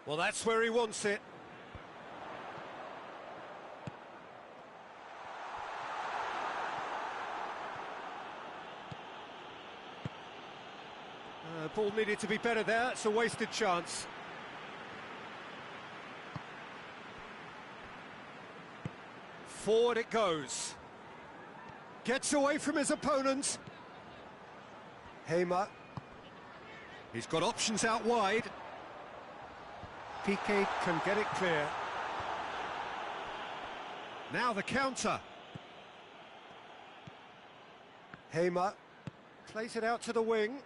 Well, that's where he wants it. Ball needed to be better there. It's a wasted chance. Forward it goes. Gets away from his opponent. Hamer. He's got options out wide. Piqué can get it clear. Now the counter. Hamer plays it out to the wing.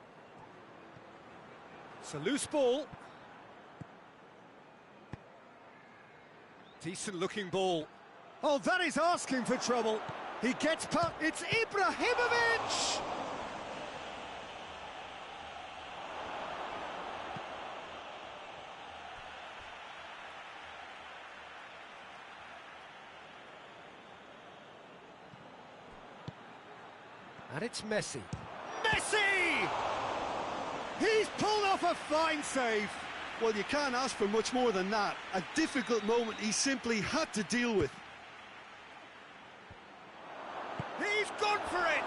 It's a loose ball. Decent looking ball. Oh, that is asking for trouble. He gets past. It's Ibrahimovic! And it's Messi. Messi! He's pulled off a fine save. Well, you can't ask for much more than that. A difficult moment he simply had to deal with. He's gone for it!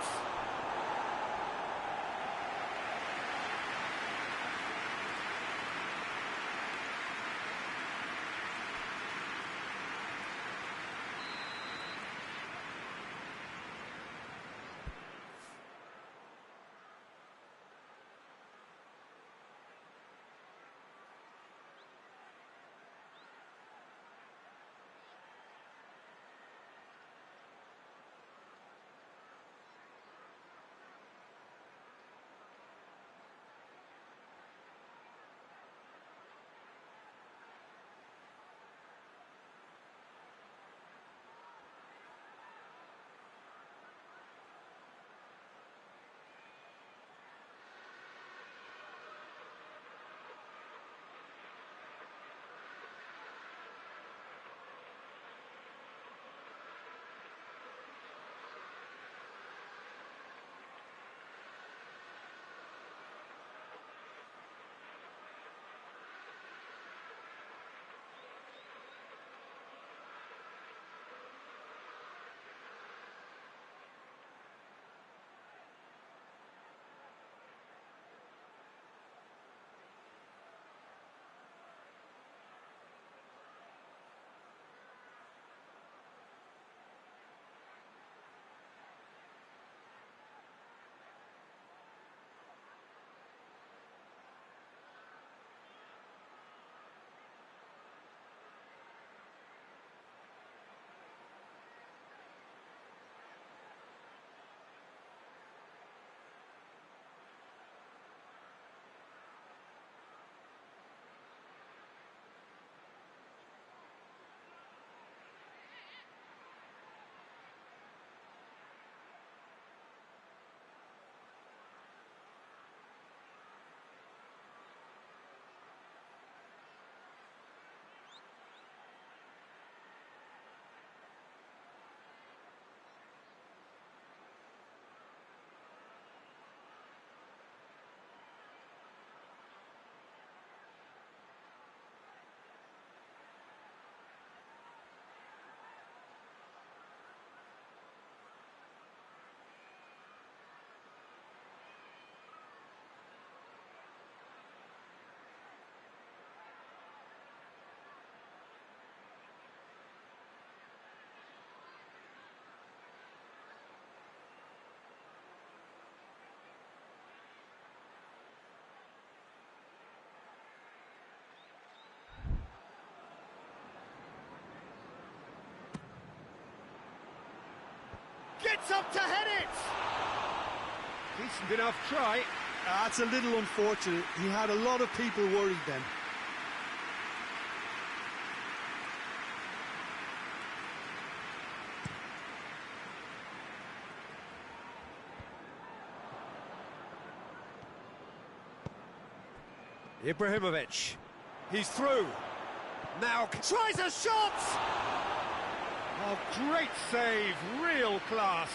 Gets up to head it! Decent enough try. That's a little unfortunate. He had a lot of people worried then. Ibrahimovic. He's through. Now tries a shot! Oh, great save, real class.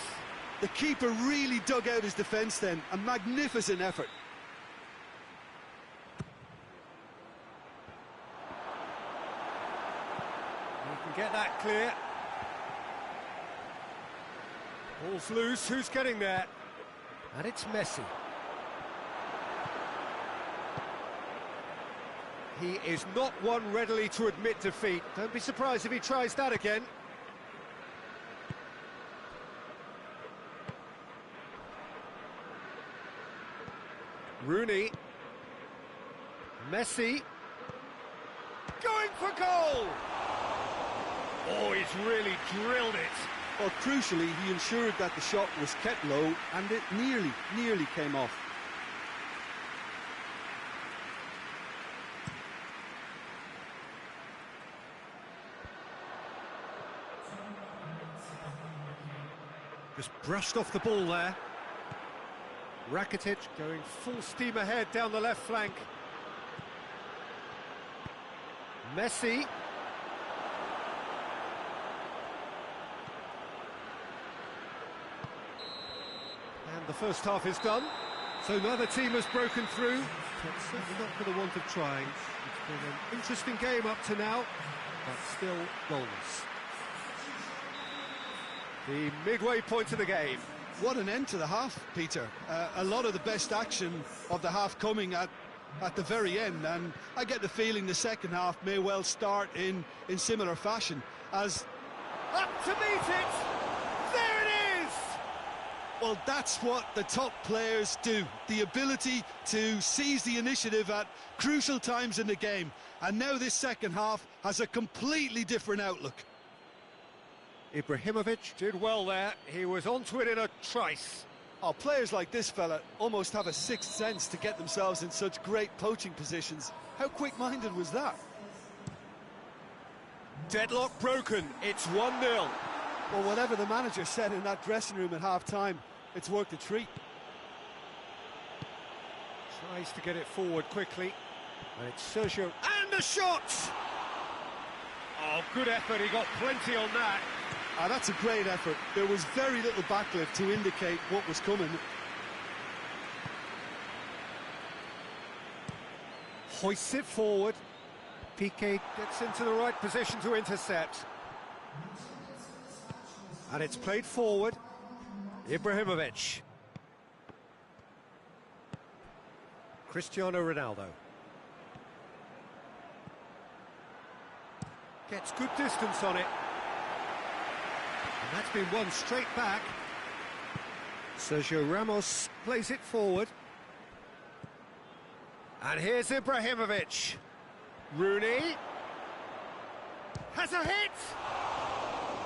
The keeper really dug out his defence then. A magnificent effort. clear. Ball's loose, who's getting there? And it's Messi. He is not one readily to admit defeat. Don't be surprised if he tries that again. Rooney. Messi. Going for goal! Oh, he's really drilled it. Well, crucially, he ensured that the shot was kept low and it nearly came off. Just brushed off the ball there. Rakitic going full steam ahead down the left flank. Messi. And the first half is done. So neither team has broken through, but certainly not for the want of trying. It's been an interesting game up to now, but still goalless. The midway point of the game. What an end to the half, Peter. A lot of the best action of the half coming at the very end, and I get the feeling the second half may well start in similar fashion as... Up to meet it! There it is! Well, that's what the top players do. The ability to seize the initiative at crucial times in the game. And now this second half has a completely different outlook. Ibrahimovic did well there. He was onto it in a trice. Oh, players like this fella almost have a sixth sense to get themselves in such great poaching positions. How quick-minded was that? Deadlock broken. It's 1-0. Well, whatever the manager said in that dressing room at half-time, it's worked a treat. Tries to get it forward quickly. And it's Sejam. And the shot! Oh, good effort. He got plenty on that. That's a great effort. There was very little backlift to indicate what was coming. Hoists it forward. Piqué gets into the right position to intercept. And it's played forward. Ibrahimovic. Cristiano Ronaldo. Gets good distance on it. And that's been won straight back. Sergio Ramos plays it forward. And here's Ibrahimovic. Rooney. Has a hit!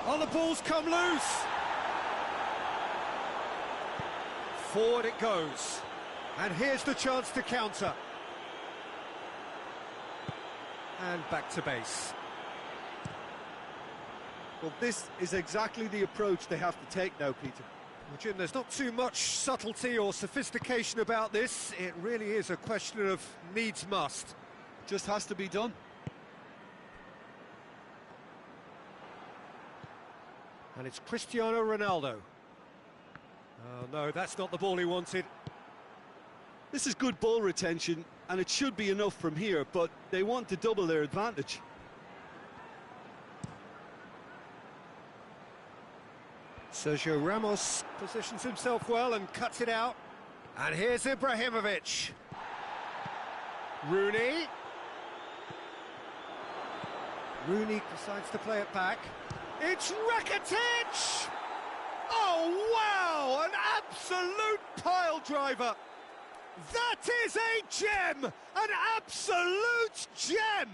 Oh, the ball's come loose! Forward it goes. And here's the chance to counter. And back to base. Well, this is exactly the approach they have to take now, Peter. Well, Jim, there's not too much subtlety or sophistication about this. It really is a question of needs must. Just has to be done. And it's Cristiano Ronaldo. Oh, no, that's not the ball he wanted. This is good ball retention, and it should be enough from here, but they want to double their advantage. Sergio Ramos positions himself well and cuts it out. And here's Ibrahimovic. Rooney. Rooney decides to play it back. It's Rakitic! Oh, wow! An absolute pile driver! That is a gem! An absolute gem!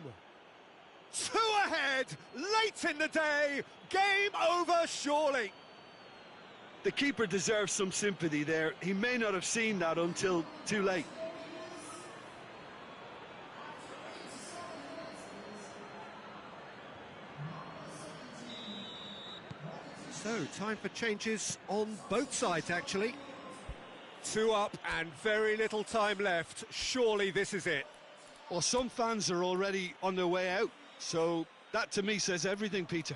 2 ahead, late in the day, game over surely. The keeper deserves some sympathy there. He may not have seen that until too late. So, time for changes on both sides, actually. 2 up and very little time left. Surely this is it. Well, some fans are already on their way out, so that to me says everything, Peter.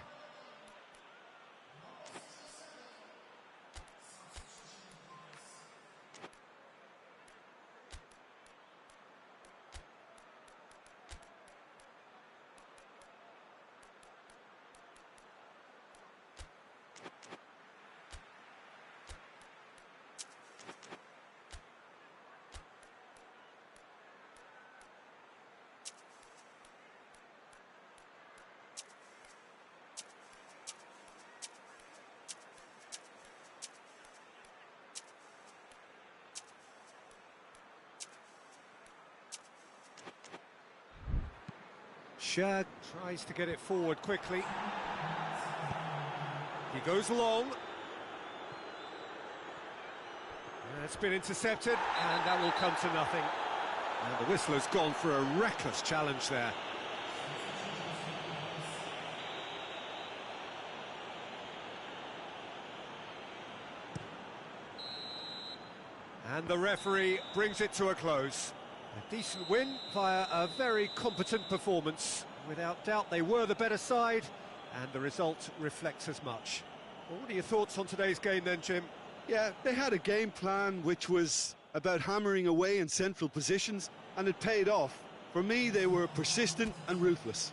pressure, tries to get it forward quickly. He goes long. It's been intercepted, and that will come to nothing. And the whistler's gone for a reckless challenge there. And the referee brings it to a close. A decent win via a very competent performance. Without doubt, they were the better side, and the result reflects as much. Well, what are your thoughts on today's game then, Jim? Yeah, they had a game plan which was about hammering away in central positions, and it paid off. For me, they were persistent and ruthless.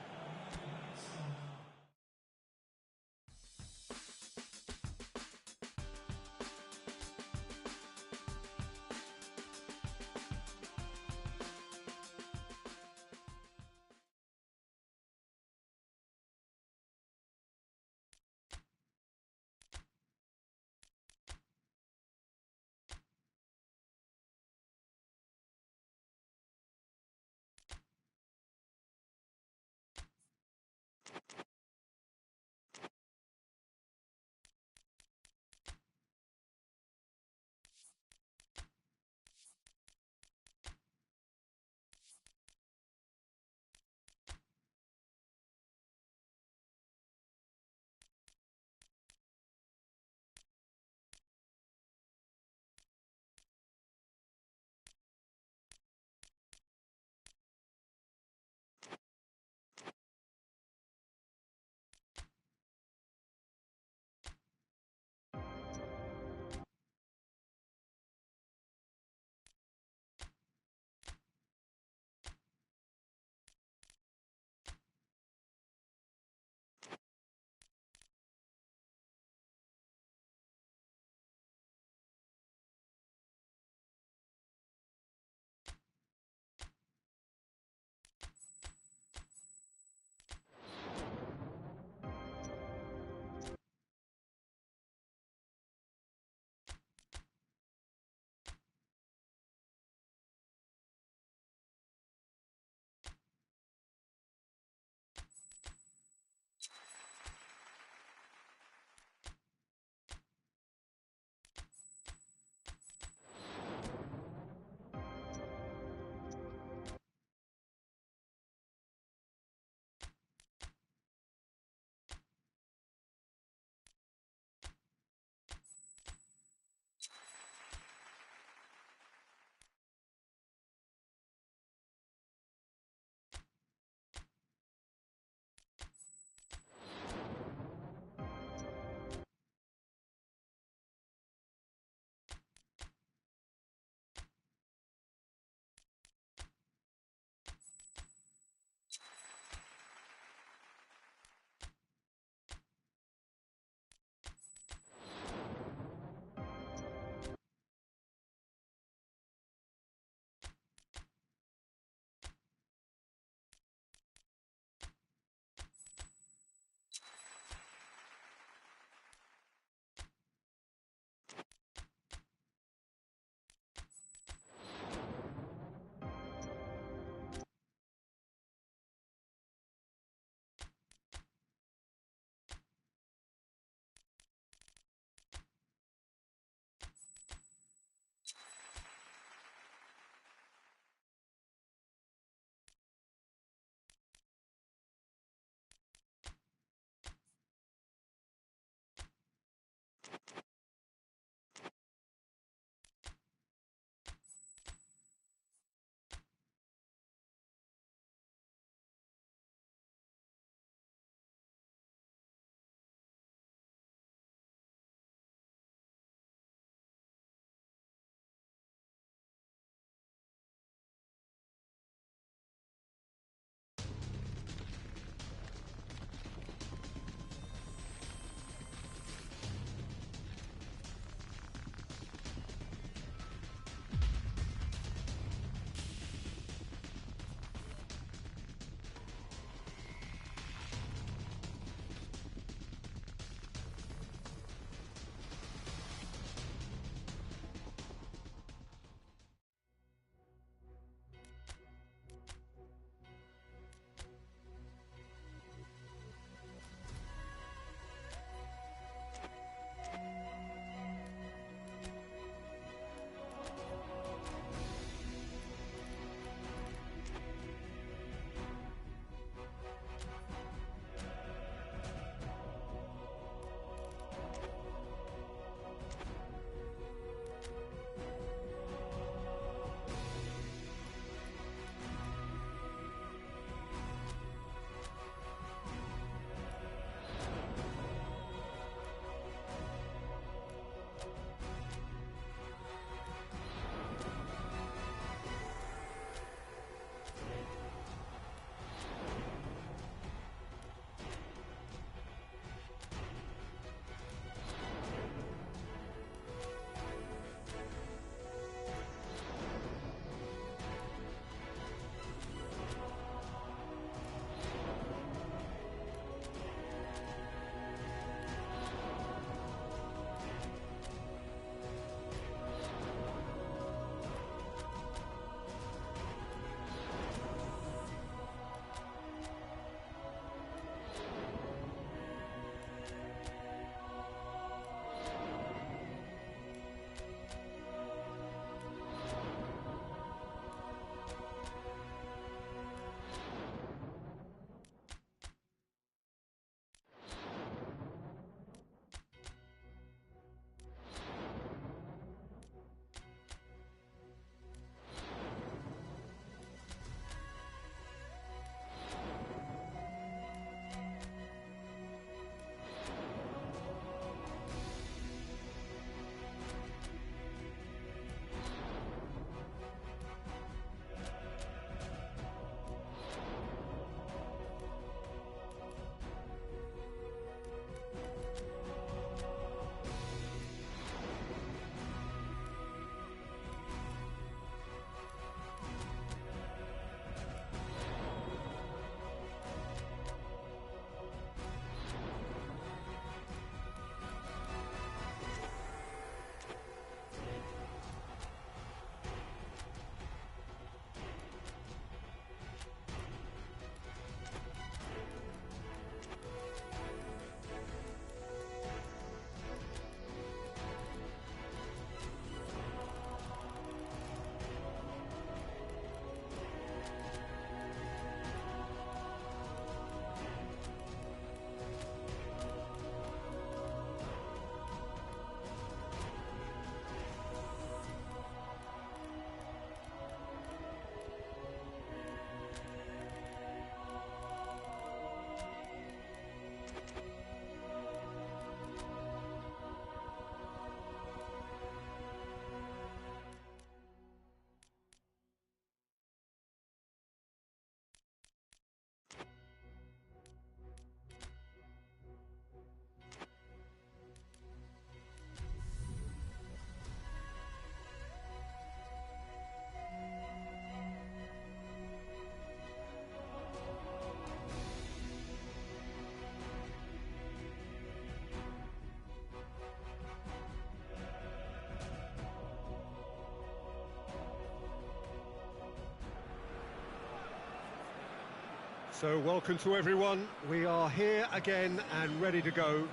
So welcome to everyone. We are here again and ready to go.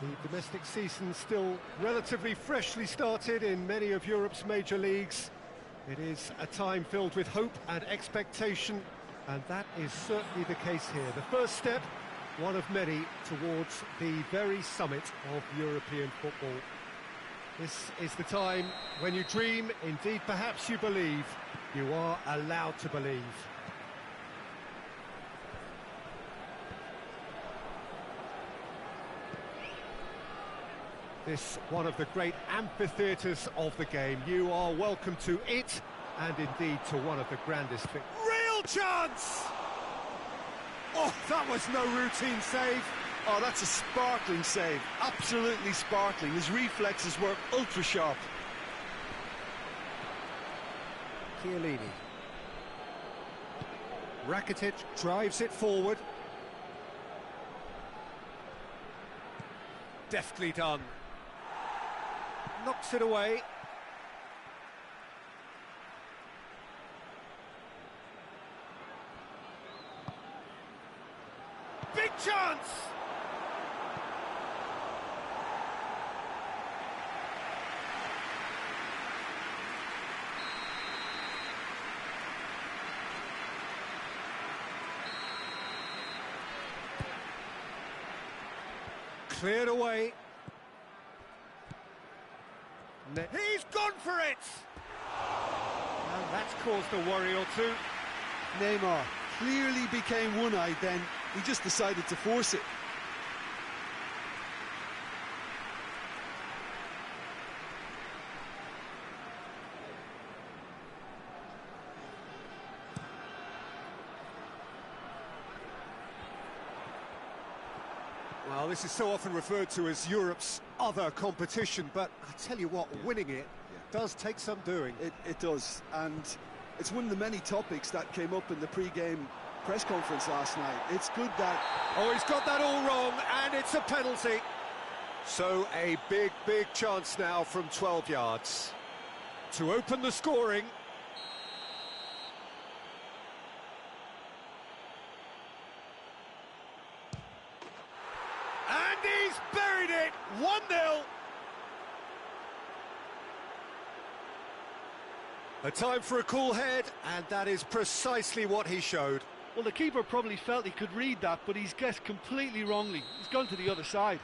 The domestic season still relatively freshly started in many of Europe's major leagues. It is a time filled with hope and expectation, and that is certainly the case here. The first step, one of many, towards the very summit of European football. This is the time when you dream, indeed perhaps you believe. You are allowed to believe. This one of the great amphitheatres of the game. You are welcome to it, and indeed to one of the grandest. Real chance! Oh, that was no routine save. Oh, that's a sparkling save. Absolutely sparkling. His reflexes were ultra sharp. Chiellini. Rakitic drives it forward. Deftly done. Knocks it away. Big chance! Cleared away. He's gone for it! And that's caused a worry or two. Neymar clearly became one-eyed then. He just decided to force it. Well, this is so often referred to as Europe's other competition, but I tell you what, winning it does take some doing. It does, and it's one of the many topics that came up in the pre-game press conference last night. It's good that... Oh, he's got that all wrong, and it's a penalty. So a big, big chance now from 12 yards to open the scoring. And he's buried it, 1-0. A time for a cool head, and that is precisely what he showed. Well, the keeper probably felt he could read that, but he's guessed completely wrongly. He's gone to the other side.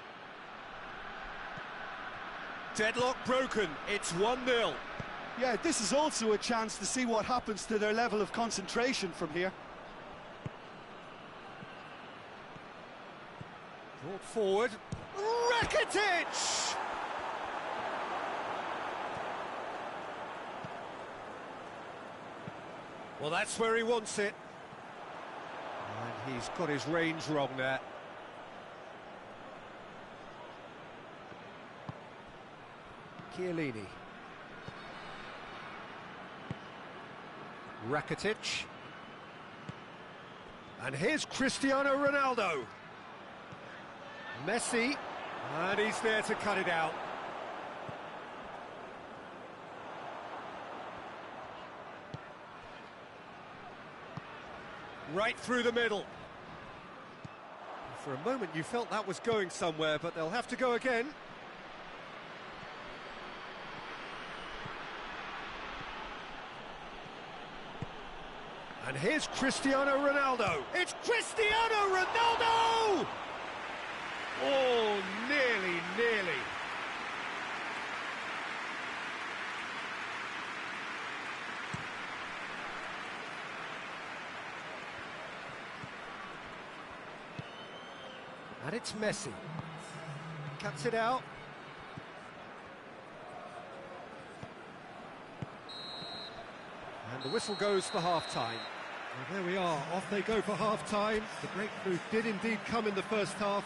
Deadlock broken, it's 1-0. Yeah, this is also a chance to see what happens to their level of concentration from here. Brought forward, Rakitic! Well, that's where he wants it. And he's got his range wrong there. Chiellini. Rakitic. And here's Cristiano Ronaldo. Messi. And he's there to cut it out. Right through the middle. For a moment you felt that was going somewhere, but they'll have to go again. And here's Cristiano Ronaldo. It's Cristiano Ronaldo! Oh, nearly, nearly. And it's Messi. Cuts it out. And the whistle goes for half-time. Well, there we are, off they go for half-time. The breakthrough did indeed come in the first half,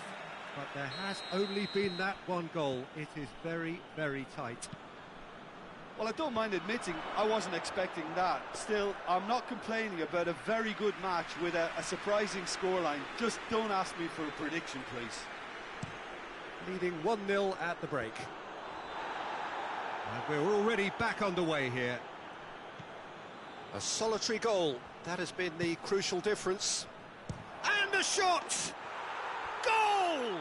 but there has only been that one goal. It is very, very tight. Well, I don't mind admitting I wasn't expecting that. Still, I'm not complaining about a very good match with a surprising scoreline. Just don't ask me for a prediction, please. Leading 1-0 at the break. And we're already back underway here. A solitary goal, that has been the crucial difference. the shot! Goal!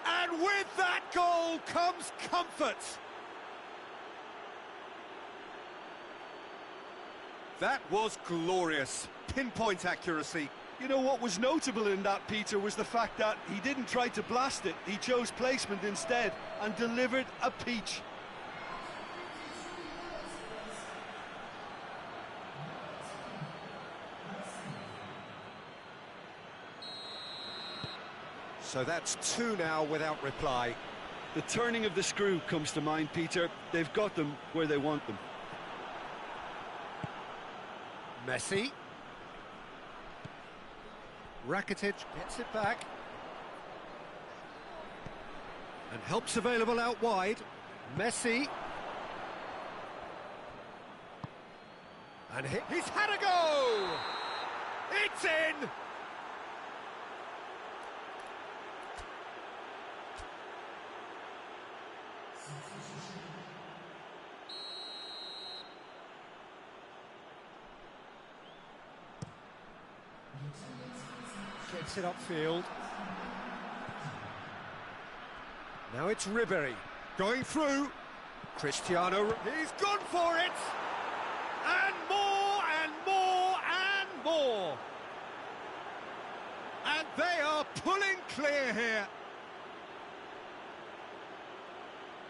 And with that goal comes comfort. That was glorious. Pinpoint accuracy. You know what was notable in that, Peter, was the fact that he didn't try to blast it. He chose placement instead and delivered a peach. So that's two now without reply. The turning of the screw comes to mind, Peter. They've got them where they want them. Messi. Rakitic gets it back. And help's available out wide. Messi. And he's had a go! It's in! Gets it upfield. Now it's Ribery going through. Cristiano, he's gone for it! And more and more and more! And they are pulling clear here.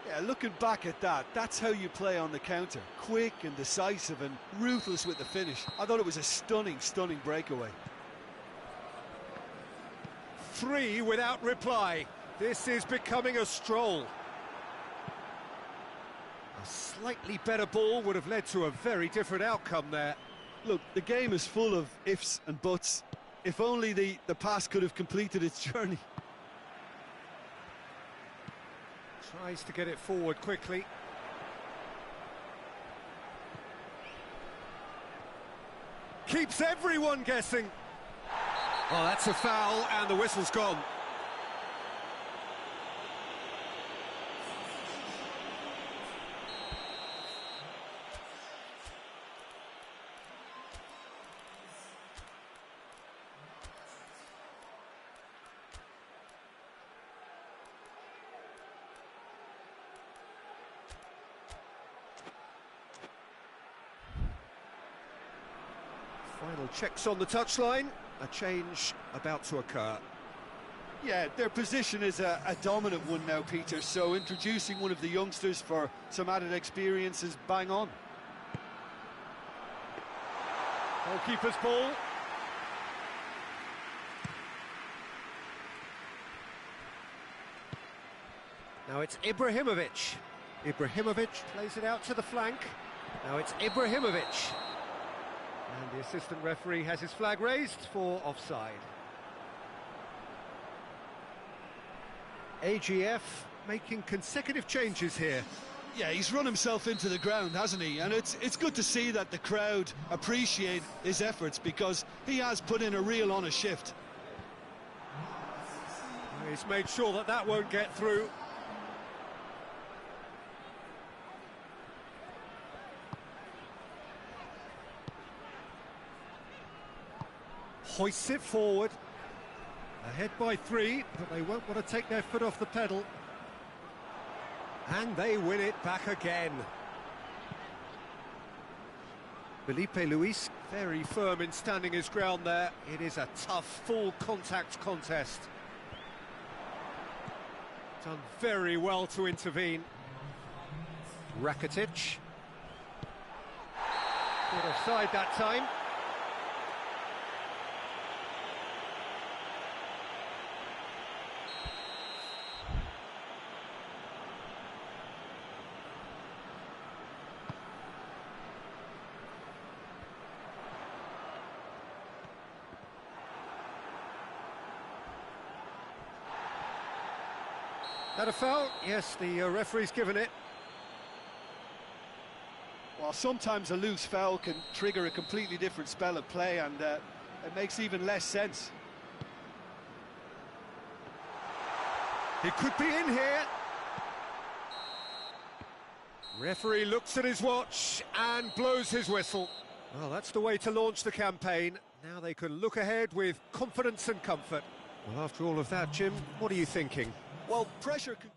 Yeah, looking back at that, that's how you play on the counter. Quick and decisive and ruthless with the finish. I thought it was a stunning, stunning breakaway. 3 without reply. This is becoming a stroll. A slightly better ball would have led to a very different outcome there. Look, the game is full of ifs and buts. If only the pass could have completed its journey. Tries to get it forward quickly. Keeps everyone guessing. Oh, that's a foul, and the whistle's gone. Final checks on the touchline. A change about to occur. Yeah, their position is a dominant one now, Peter, so introducing one of the youngsters for some added experience is bang on. Goalkeeper's ball. Now it's Ibrahimovic. Ibrahimovic plays it out to the flank. Now it's Ibrahimovic. And the assistant referee has his flag raised for offside. AGF making consecutive changes here. Yeah, he's run himself into the ground, hasn't he? And it's good to see that the crowd appreciate his efforts because he has put in a real honest shift. He's made sure that that won't get through. Hoists it forward. Ahead by 3, but they won't want to take their foot off the pedal. And they win it back again. Felipe Luis, very firm in standing his ground there. It is a tough, full contact contest. Done very well to intervene. Rakitic. Good offside that time. That a foul? Yes, the referee's given it. Well, sometimes a loose foul can trigger a completely different spell of play, and it makes even less sense. He could be in here. Referee looks at his watch and blows his whistle. Well, that's the way to launch the campaign. Now they can look ahead with confidence and comfort. Well, after all of that, Jim, what are you thinking? Well, pressure can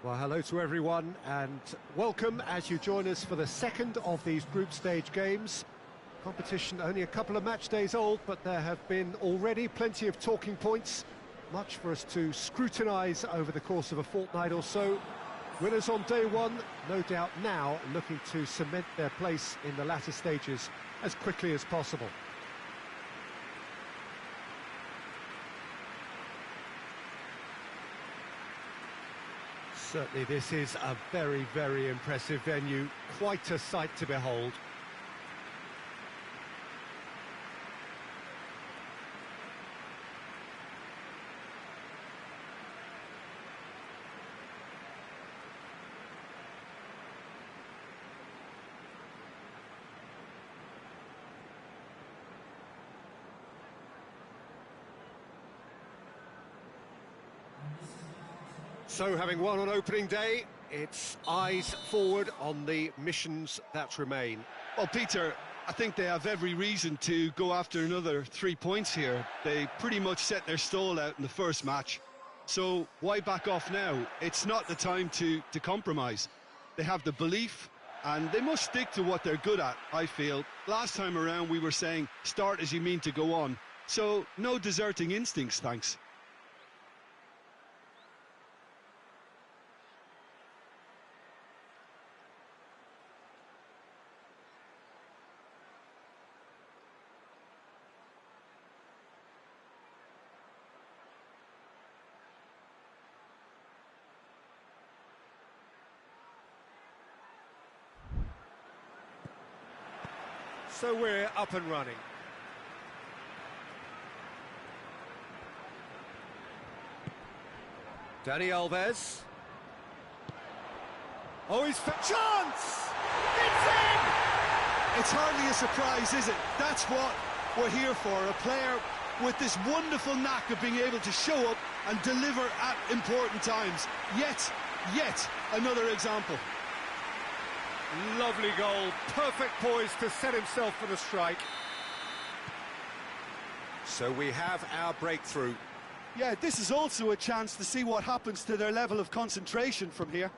Well, hello to everyone and welcome as you join us for the second of these group stage games. Competition only a couple of match days old, but there have been already plenty of talking points. Much for us to scrutinise over the course of a fortnight or so. Winners on day one, no doubt now looking to cement their place in the latter stages as quickly as possible. Certainly this is a very, very impressive venue, quite a sight to behold. So, having won on opening day, it's eyes forward on the missions that remain. Well, Peter, I think they have every reason to go after another 3 points here. They pretty much set their stall out in the first match. So why back off now? It's not the time to compromise. They have the belief and they must stick to what they're good at, I feel. Last time around we were saying start as you mean to go on. So no deserting instincts, thanks. So we're up and running. Dani Alves. Oh, he's for chance! It's in! It's hardly a surprise, is it? That's what we're here for, a player with this wonderful knack of being able to show up and deliver at important times. Yet another example. Lovely goal, perfect poise to set himself for the strike. So we have our breakthrough. Yeah, this is also a chance to see what happens to their level of concentration from here.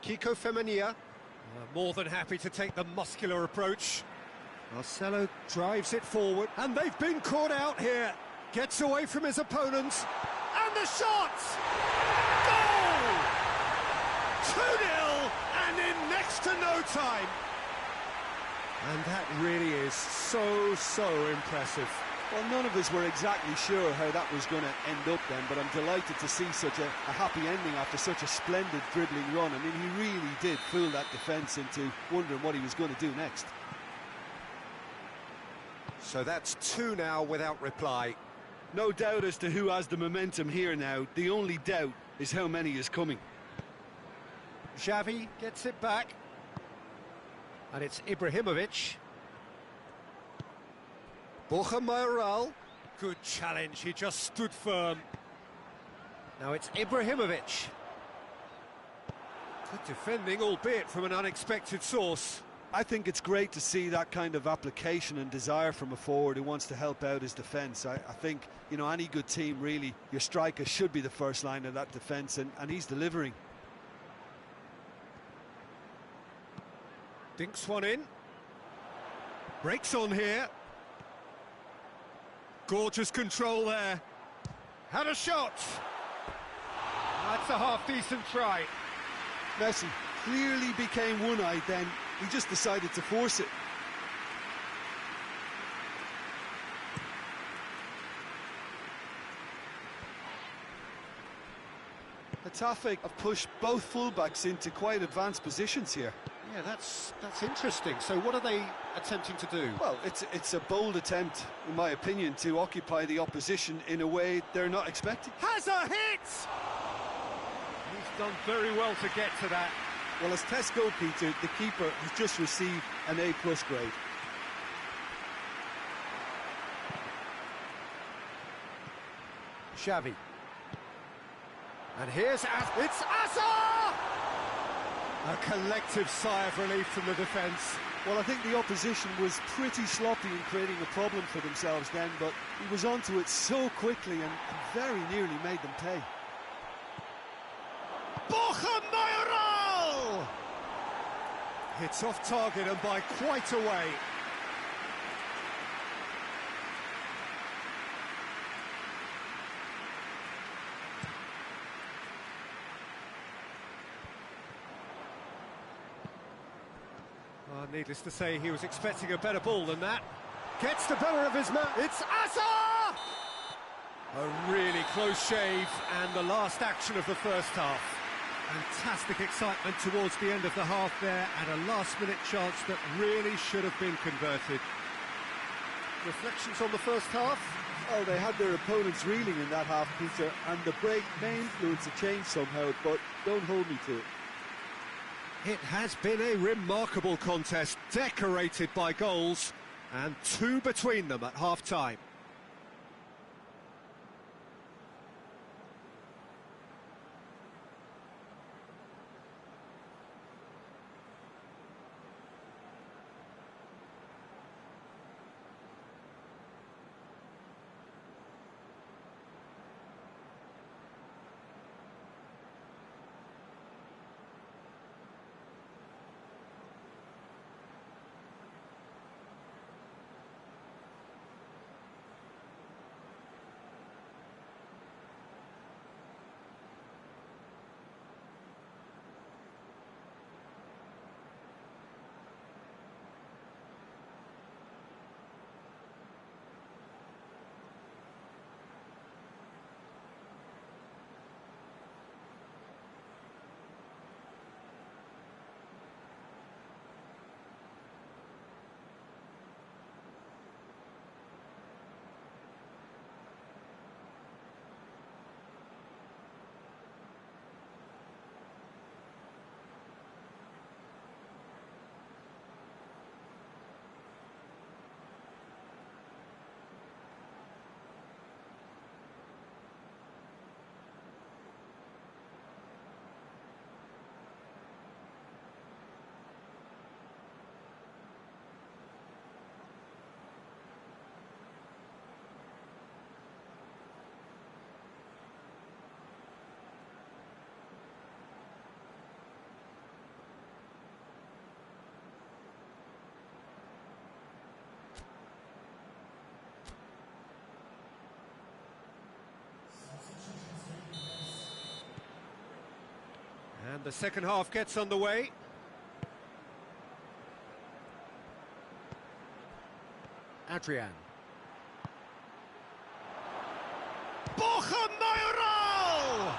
Kiko Femenia, more than happy to take the muscular approach. Marcelo drives it forward, and they've been caught out here. Gets away from his opponents, and the shot! Goal! 2-0, and in next to no time. And that really is so impressive. Well, none of us were exactly sure how that was going to end up then, but I'm delighted to see such a happy ending after such a splendid dribbling run. I mean, he really did fool that defence into wondering what he was going to do next. So that's 2 now without reply. No doubt as to who has the momentum here now. The only doubt is how many is coming. Xavi gets it back. And it's Ibrahimovic. Borja Mayoral. Good challenge, he just stood firm. Now it's Ibrahimovic. Good defending, albeit from an unexpected source. I think it's great to see that kind of application and desire from a forward who wants to help out his defence. I think, you know, any good team, really, your striker should be the first line of that defence, and he's delivering. Dinks one in. Breaks on here. Gorgeous control there. Had a shot. That's a half-decent try. Messi clearly became one-eyed then. He just decided to force it. Getafe have pushed both fullbacks into quite advanced positions here. Yeah, that's interesting. So what are they attempting to do? Well, it's a bold attempt, in my opinion, to occupy the opposition in a way they're not expecting. Has a hit! He's done very well to get to that. Well, as tests go, Peter, the keeper has just received an A+ grade. Xavi. And here's it's Azar! A collective sigh of relief from the defence. Well, I think the opposition was pretty sloppy in creating a problem for themselves then, but he was onto it so quickly and very nearly made them pay. Mayoral! Hits off target and by quite a way. Needless to say, he was expecting a better ball than that. Gets the better of his man. It's Asa! A really close shave, and the last action of the first half. Fantastic excitement towards the end of the half there, and a last-minute chance that really should have been converted. Reflections on the first half? Oh, they had their opponents reeling in that half, Peter, and the break may influence a change somehow, but don't hold me to it. It has been a remarkable contest, decorated by goals, and two between them at half-time. And the second half gets underway. Adrian. Mayoral!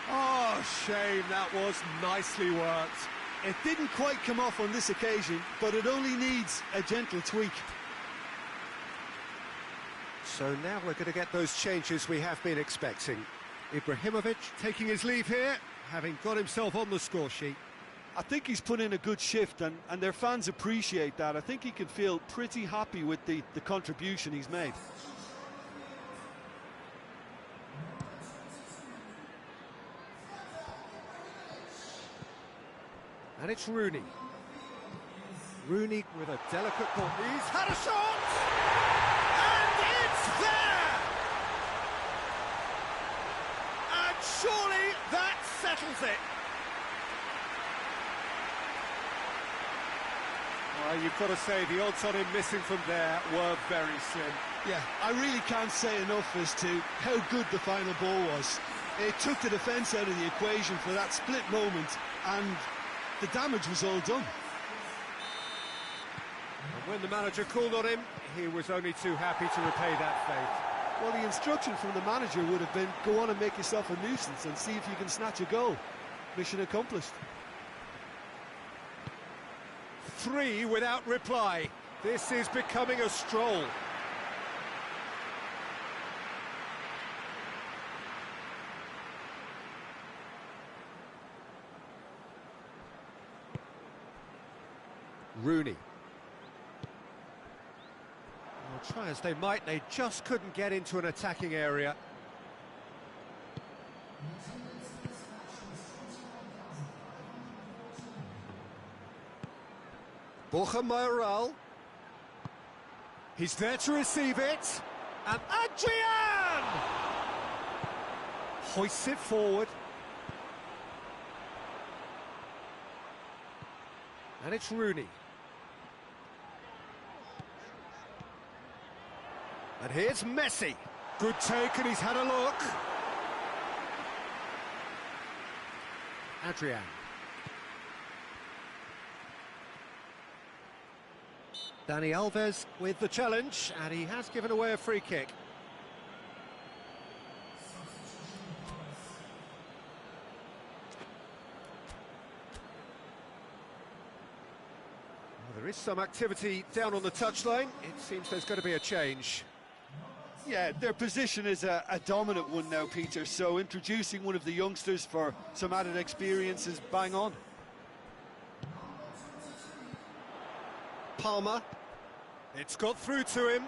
Oh, shame, that was nicely worked. It didn't quite come off on this occasion, but it only needs a gentle tweak. So now we're going to get those changes we have been expecting. Ibrahimovic taking his leave here, having got himself on the score sheet. I think he's put in a good shift, and their fans appreciate that. I think he can feel pretty happy with the contribution he's made. And it's Rooney. Rooney with a delicate ball. He's had a shot! And it's there! And surely that settles it. Well, you've got to say the odds on him missing from there were very slim. Yeah, I really can't say enough as to how good the final ball was. It took the defence out of the equation for that split moment, and the damage was all done. And when the manager called on him, he was only too happy to repay that fate. Well, the instruction from the manager would have been, go on and make yourself a nuisance and see if you can snatch a goal. Mission accomplished. 3 without reply. This is becoming a stroll. Rooney. Well, try as they might, they just couldn't get into an attacking area. Mayoral. He's there to receive it. And Adrian! Hoists it forward. And it's Rooney. And here's Messi. Good take, and he's had a look. Adrian. Dani Alves with the challenge, and he has given away a free kick. Well, there is some activity down on the touchline. It seems there's going to be a change. Yeah, their position is a dominant one now, Peter, so introducing one of the youngsters for some added experience is bang on. Palmer. It's got through to him.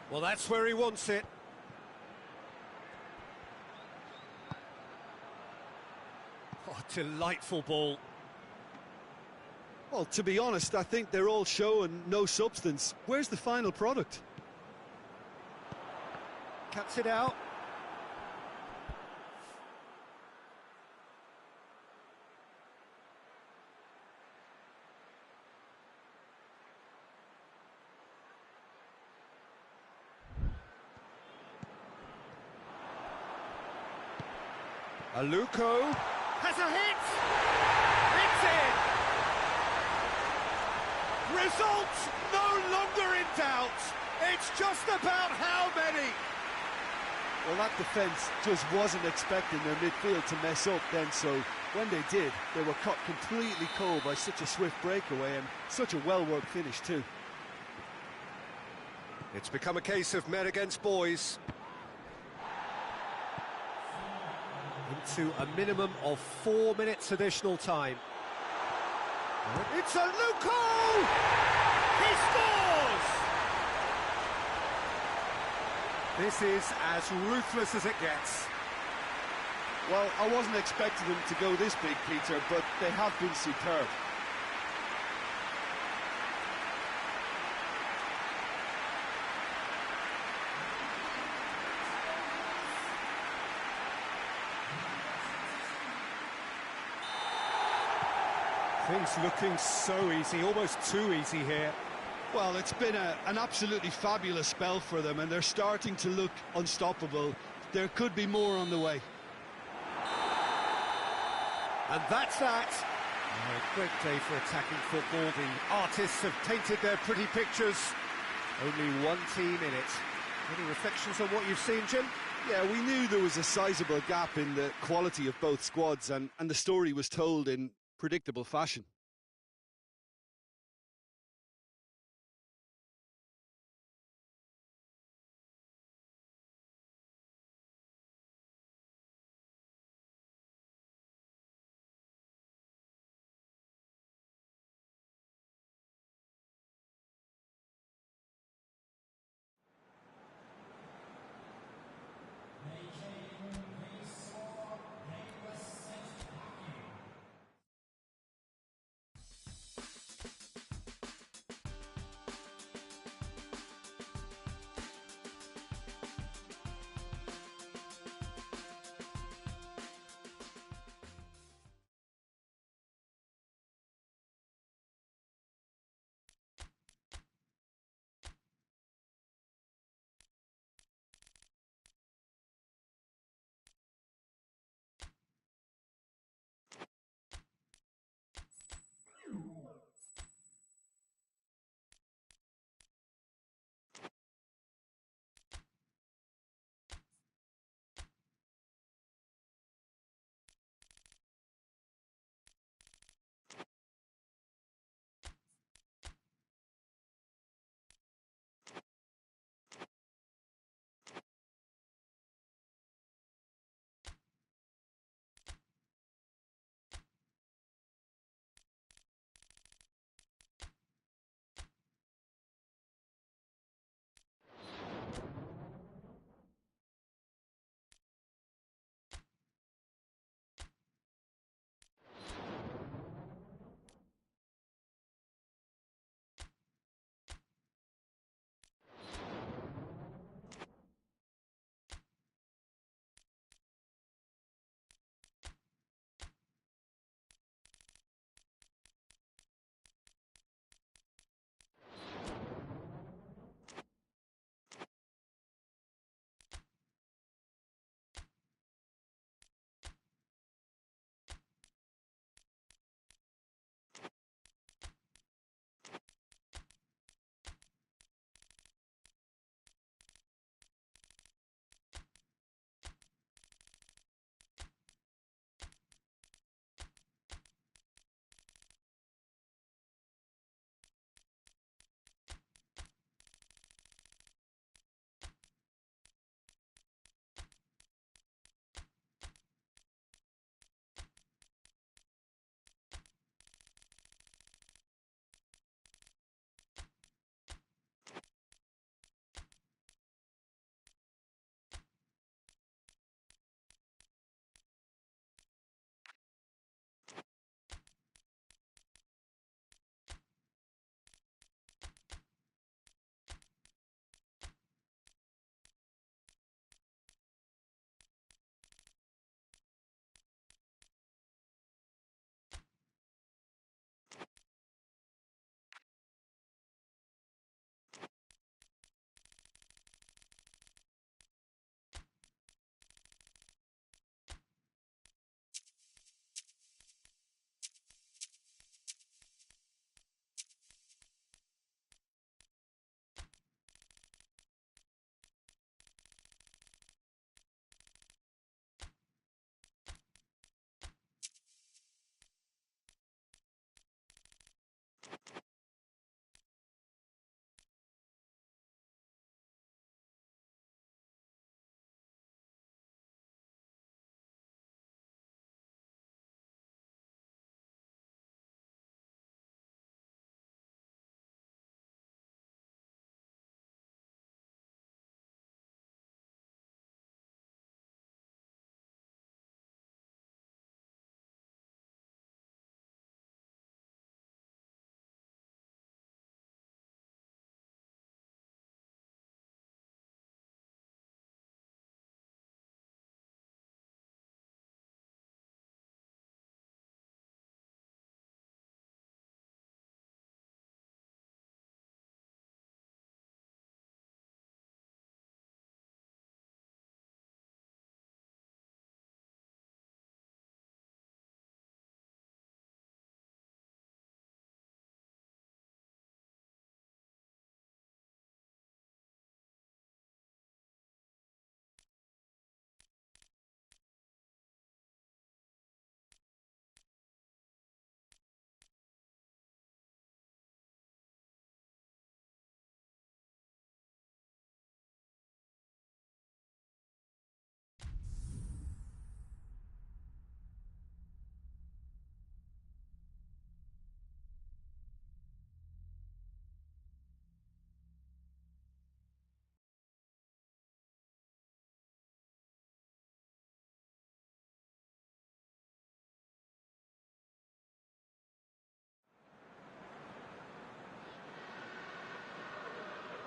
Well, that's where he wants it. Oh, delightful ball. Well, to be honest, I think they're all show and no substance. Where's the final product? Cuts it out. Aluko. Has a hit! It's in! Results no longer in doubt. It's just about how many. Well, that defence just wasn't expecting their midfield to mess up then, so when they did, they were caught completely cold by such a swift breakaway and such a well-worked finish too. It's become a case of men against boys. Into a minimum of 4 minutes additional time. It's a Luko! He scores! This is as ruthless as it gets. Well, I wasn't expecting them to go this big, Peter, but they have been superb. Things looking so easy, almost too easy here. Well, it's been an absolutely fabulous spell for them, and they're starting to look unstoppable. There could be more on the way. And that's that. A great day for attacking football. The artists have painted their pretty pictures. Only one team in it. Any reflections on what you've seen, Jim? Yeah, we knew there was a sizable gap in the quality of both squads, and the story was told in predictable fashion.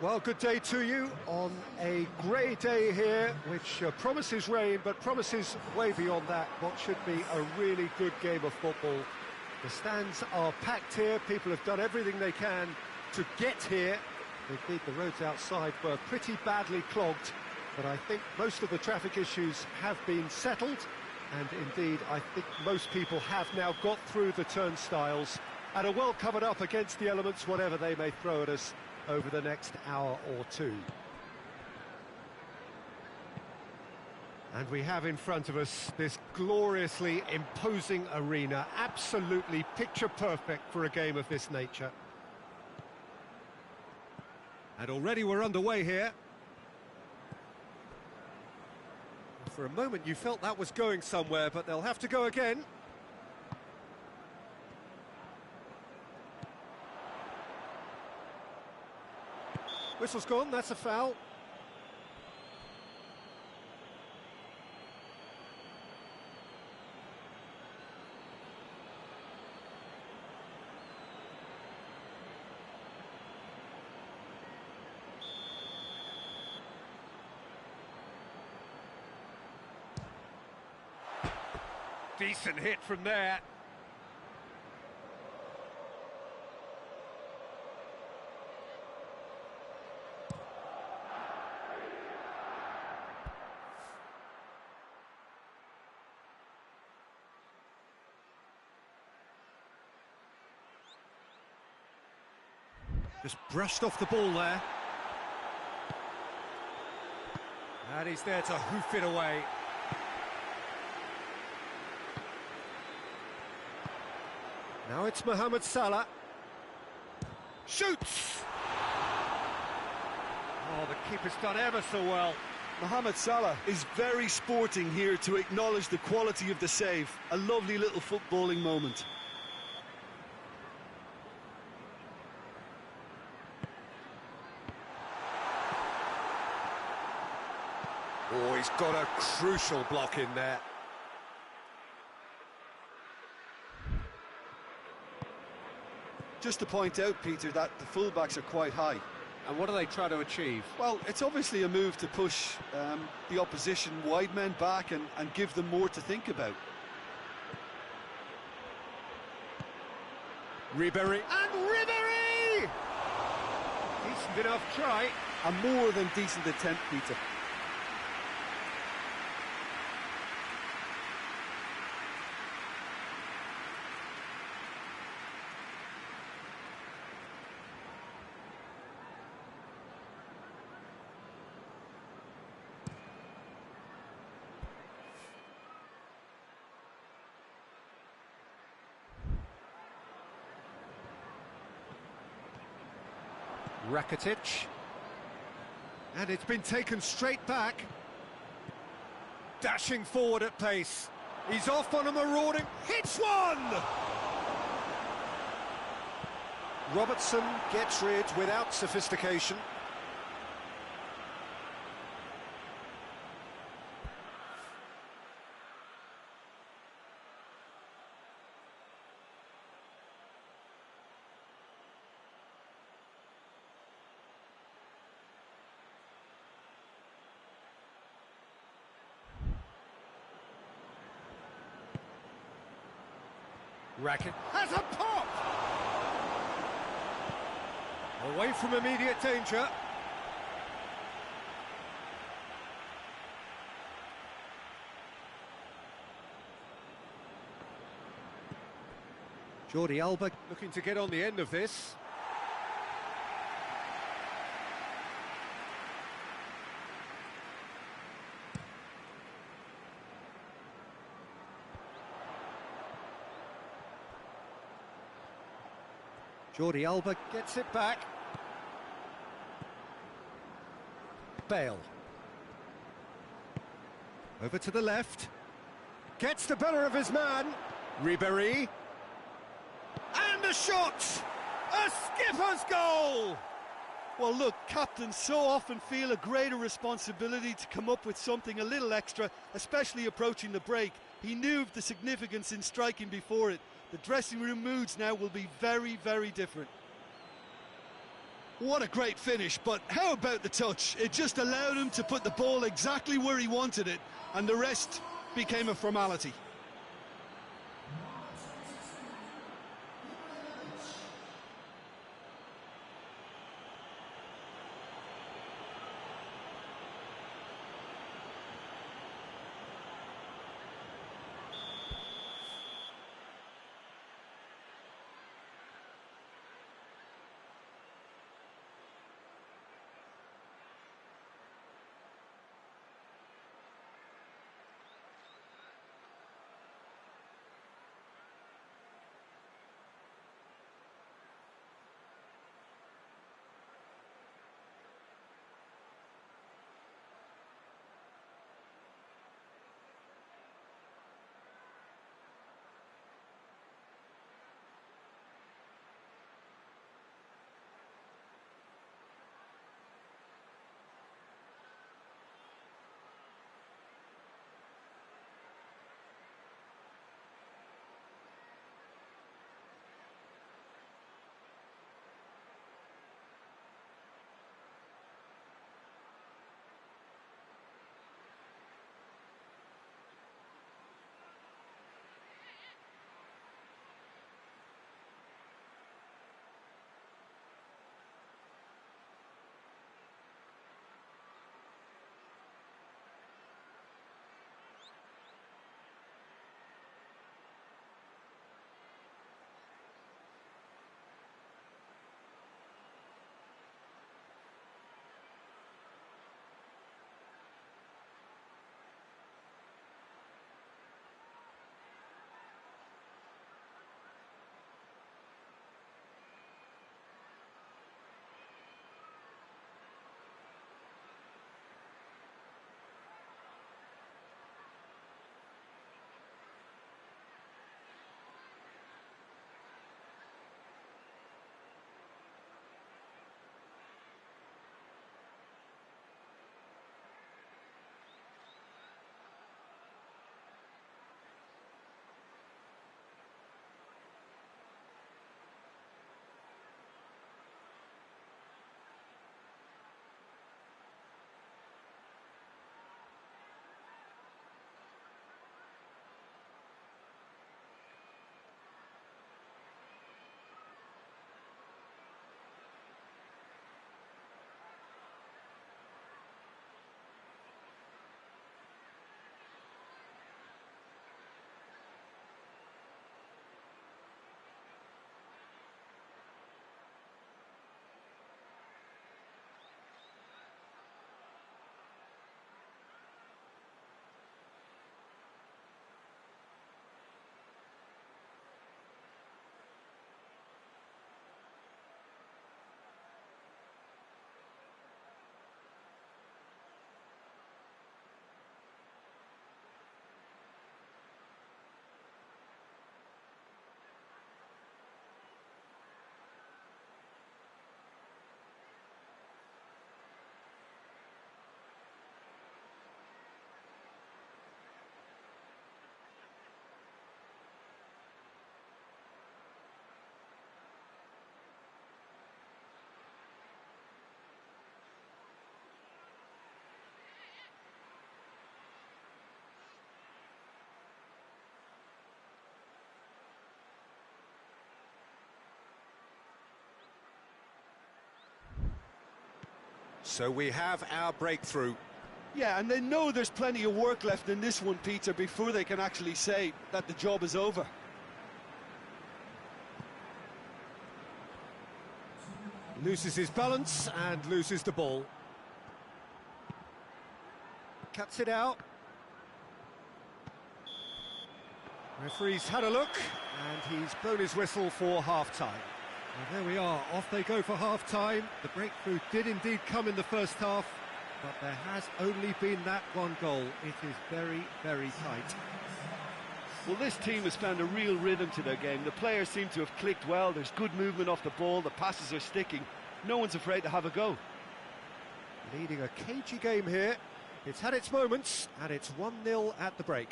Well, good day to you on a grey day here, which promises rain, but promises way beyond that what should be a really good game of football. The stands are packed here, people have done everything they can to get here. Indeed, the roads outside were pretty badly clogged, but I think most of the traffic issues have been settled, and indeed, I think most people have now got through the turnstiles and are well covered up against the elements, whatever they may throw at us over the next hour or two. And we have in front of us this gloriously imposing arena, absolutely picture perfect for a game of this nature. And already we're underway here. For a moment you felt that was going somewhere, but they'll have to go again. Whistle's gone, that's a foul. Decent hit from there. Just brushed off the ball there. And he's there to hoof it away. Now it's Mohamed Salah. Shoots! Oh, the keeper's done ever so well. Mohamed Salah is very sporting here to acknowledge the quality of the save. A lovely little footballing moment. Oh, he's got a crucial block in there. Just to point out, Peter, that the fullbacks are quite high. And what do they try to achieve? Well, it's obviously a move to push the opposition wide men back and give them more to think about. Ribéry. And Ribéry! Decent enough try. A more than decent attempt, Peter. Rakitic. And it's been taken straight back. Dashing forward at pace. He's off on a marauding. Hits one! Robertson gets rid without sophistication. Rakitic has a pop! Away from immediate danger. Jordi Alba looking to get on the end of this. Jordi Alba gets it back. Bale. Over to the left. Gets the better of his man. Ribéry. And a shot! A skipper's goal! Well, look, captains so often feel a greater responsibility to come up with something a little extra, especially approaching the break. He knew the significance in striking before it. The dressing room moods now will be very, very different. What a great finish, but how about the touch? It just allowed him to put the ball exactly where he wanted it, and the rest became a formality. So we have our breakthrough. Yeah, and they know there's plenty of work left in this one, Peter, before they can actually say that the job is over. Loses his balance and loses the ball. Cuts it out. Referee's had a look, and he's blown his whistle for half-time. Well, there we are, off they go for half-time. The breakthrough did indeed come in the first half, but there has only been that one goal. It is very, very tight. Well, this team has found a real rhythm to their game. The players seem to have clicked well. There's good movement off the ball. The passes are sticking. No one's afraid to have a go. Leading a cagey game here. It's had its moments, and it's 1-0 at the break.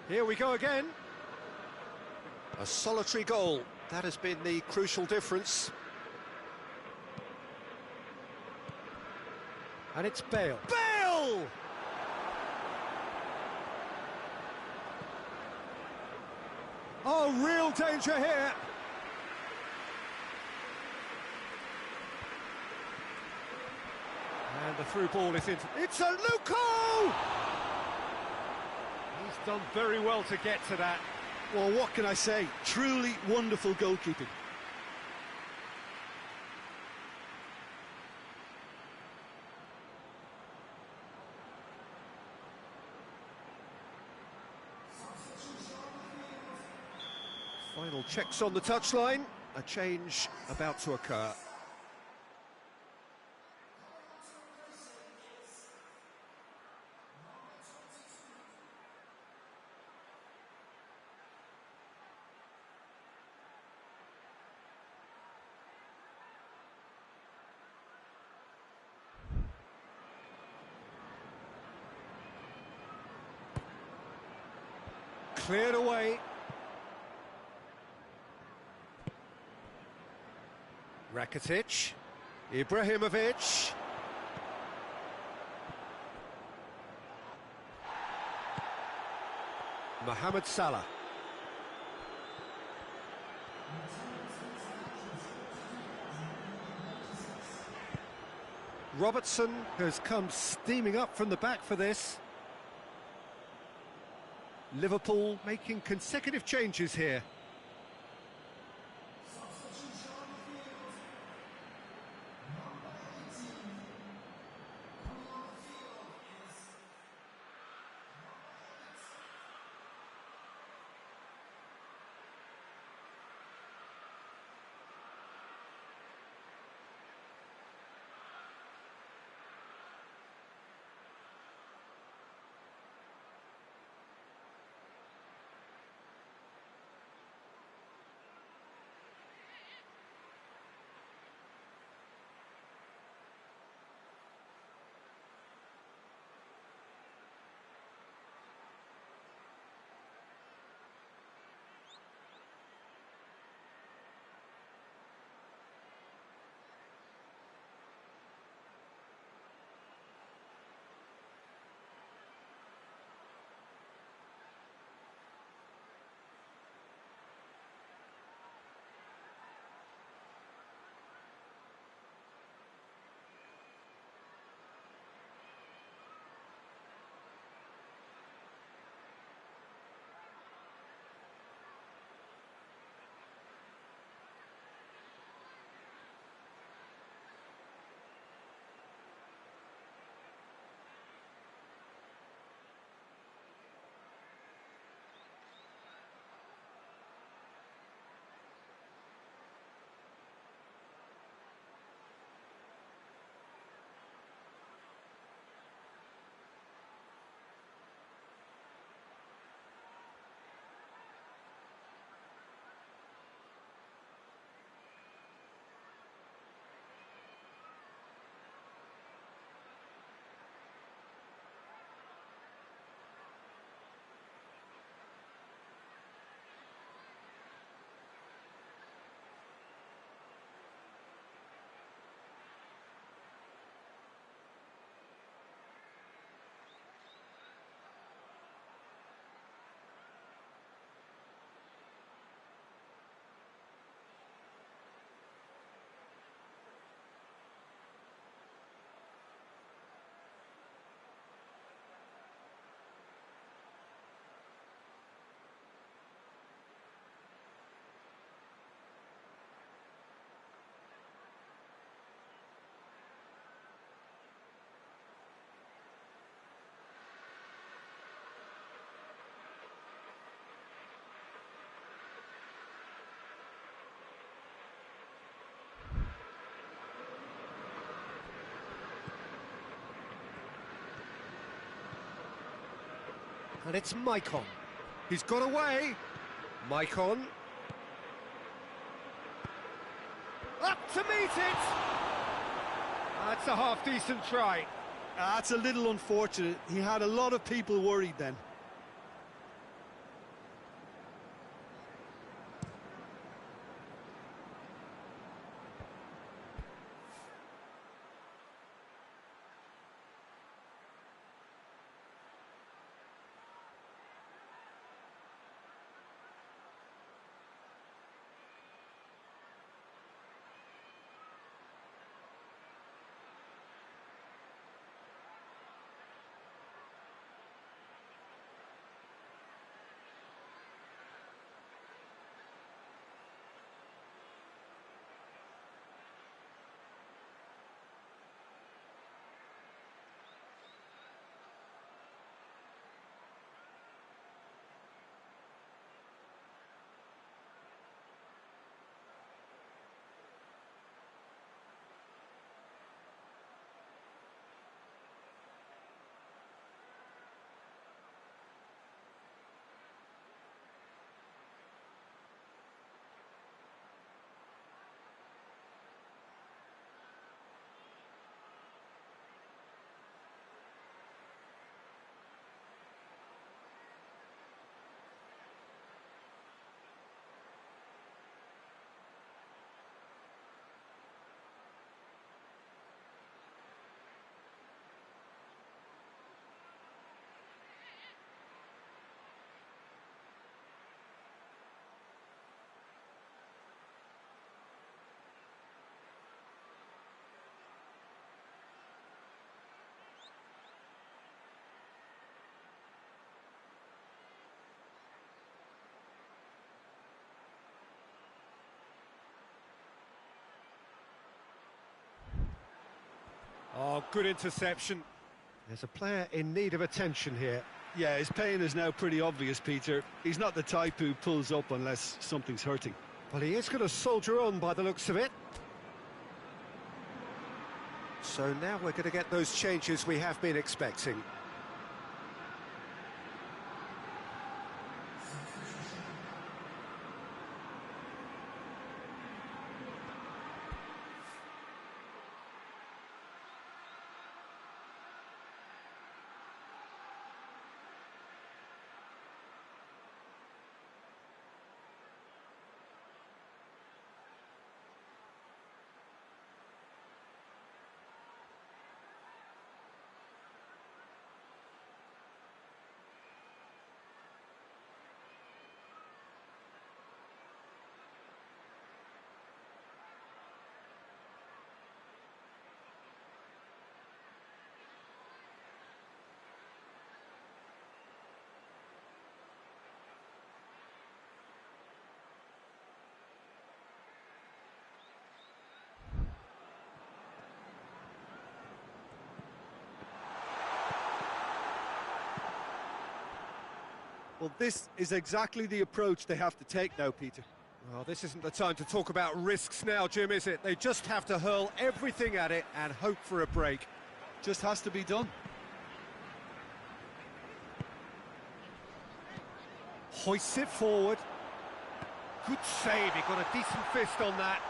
Here we go again. A solitary goal. That has been the crucial difference. And it's Bale. Bale! Oh, real danger here. And the through ball is in. It's a Luko! He's done very well to get to that. Well, what can I say? Truly wonderful goalkeeping. Final checks on the touchline. A change about to occur. Cleared away. Rakitic, Ibrahimovic. Mohamed Salah. Robertson has come steaming up from the back for this. Liverpool making consecutive changes here. And it's Maicon. He's got away. Maicon. Up to meet it! That's a half-decent try. That's a little unfortunate. He had a lot of people worried then. Oh, good interception. There's a player in need of attention here. Yeah, his pain is now pretty obvious, Peter. He's not the type who pulls up unless something's hurting. Well, he is going to soldier on by the looks of it. So now we're going to get those changes we have been expecting. Well, this is exactly the approach they have to take now, Peter. Well, this isn't the time to talk about risks now, Jim, is it? They just have to hurl everything at it and hope for a break. Just has to be done. Hoists it forward. Good save, he got a decent fist on that.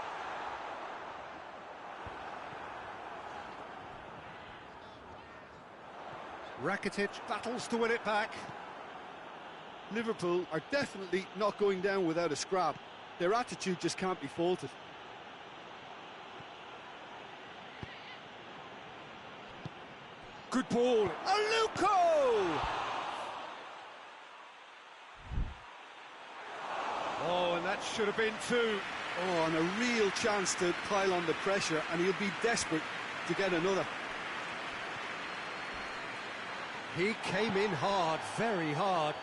Rakitic battles to win it back. Liverpool are definitely not going down without a scrap. Their attitude just can't be faulted. Good ball. Aluko! Oh, and that should have been two. Oh, and a real chance to pile on the pressure, and he'll be desperate to get another. He came in hard, very hard.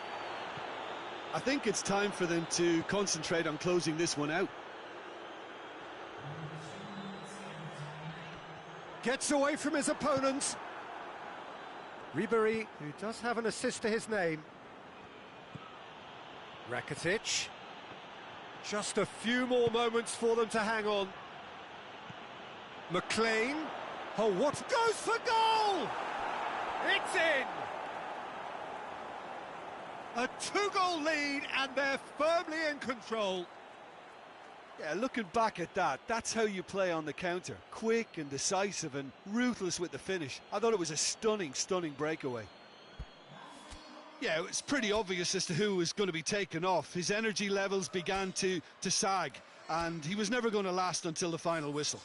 I think it's time for them to concentrate on closing this one out. Gets away from his opponents. Ribery, who does have an assist to his name. Rakitic. Just a few more moments for them to hang on. McLean. Oh, what goes for goal? It's in! A two-goal lead, and they're firmly in control. Yeah, looking back at that, that's how you play on the counter. Quick and decisive and ruthless with the finish. I thought it was a stunning, stunning breakaway. Yeah, it was pretty obvious as to who was going to be taken off. His energy levels began to sag, and he was never going to last until the final whistle.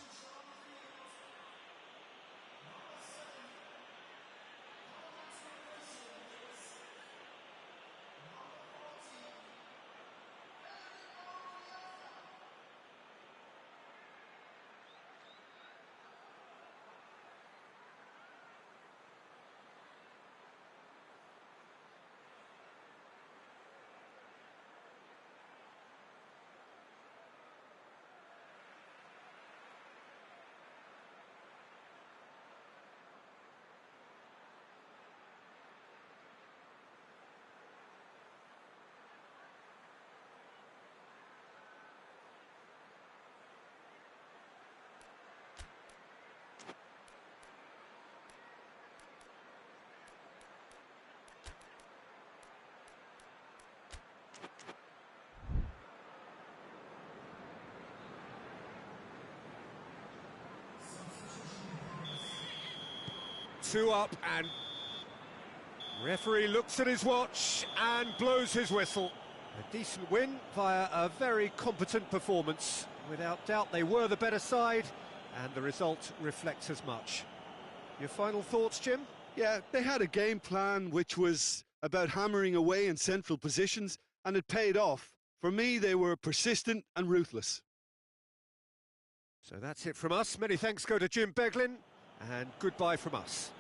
Two up, and referee looks at his watch and blows his whistle. A decent win via a very competent performance. Without doubt, they were the better side, and the result reflects as much. Your final thoughts, Jim? Yeah, they had a game plan which was about hammering away in central positions, and it paid off. For me, they were persistent and ruthless. So that's it from us. Many thanks go to Jim Beglin, and goodbye from us.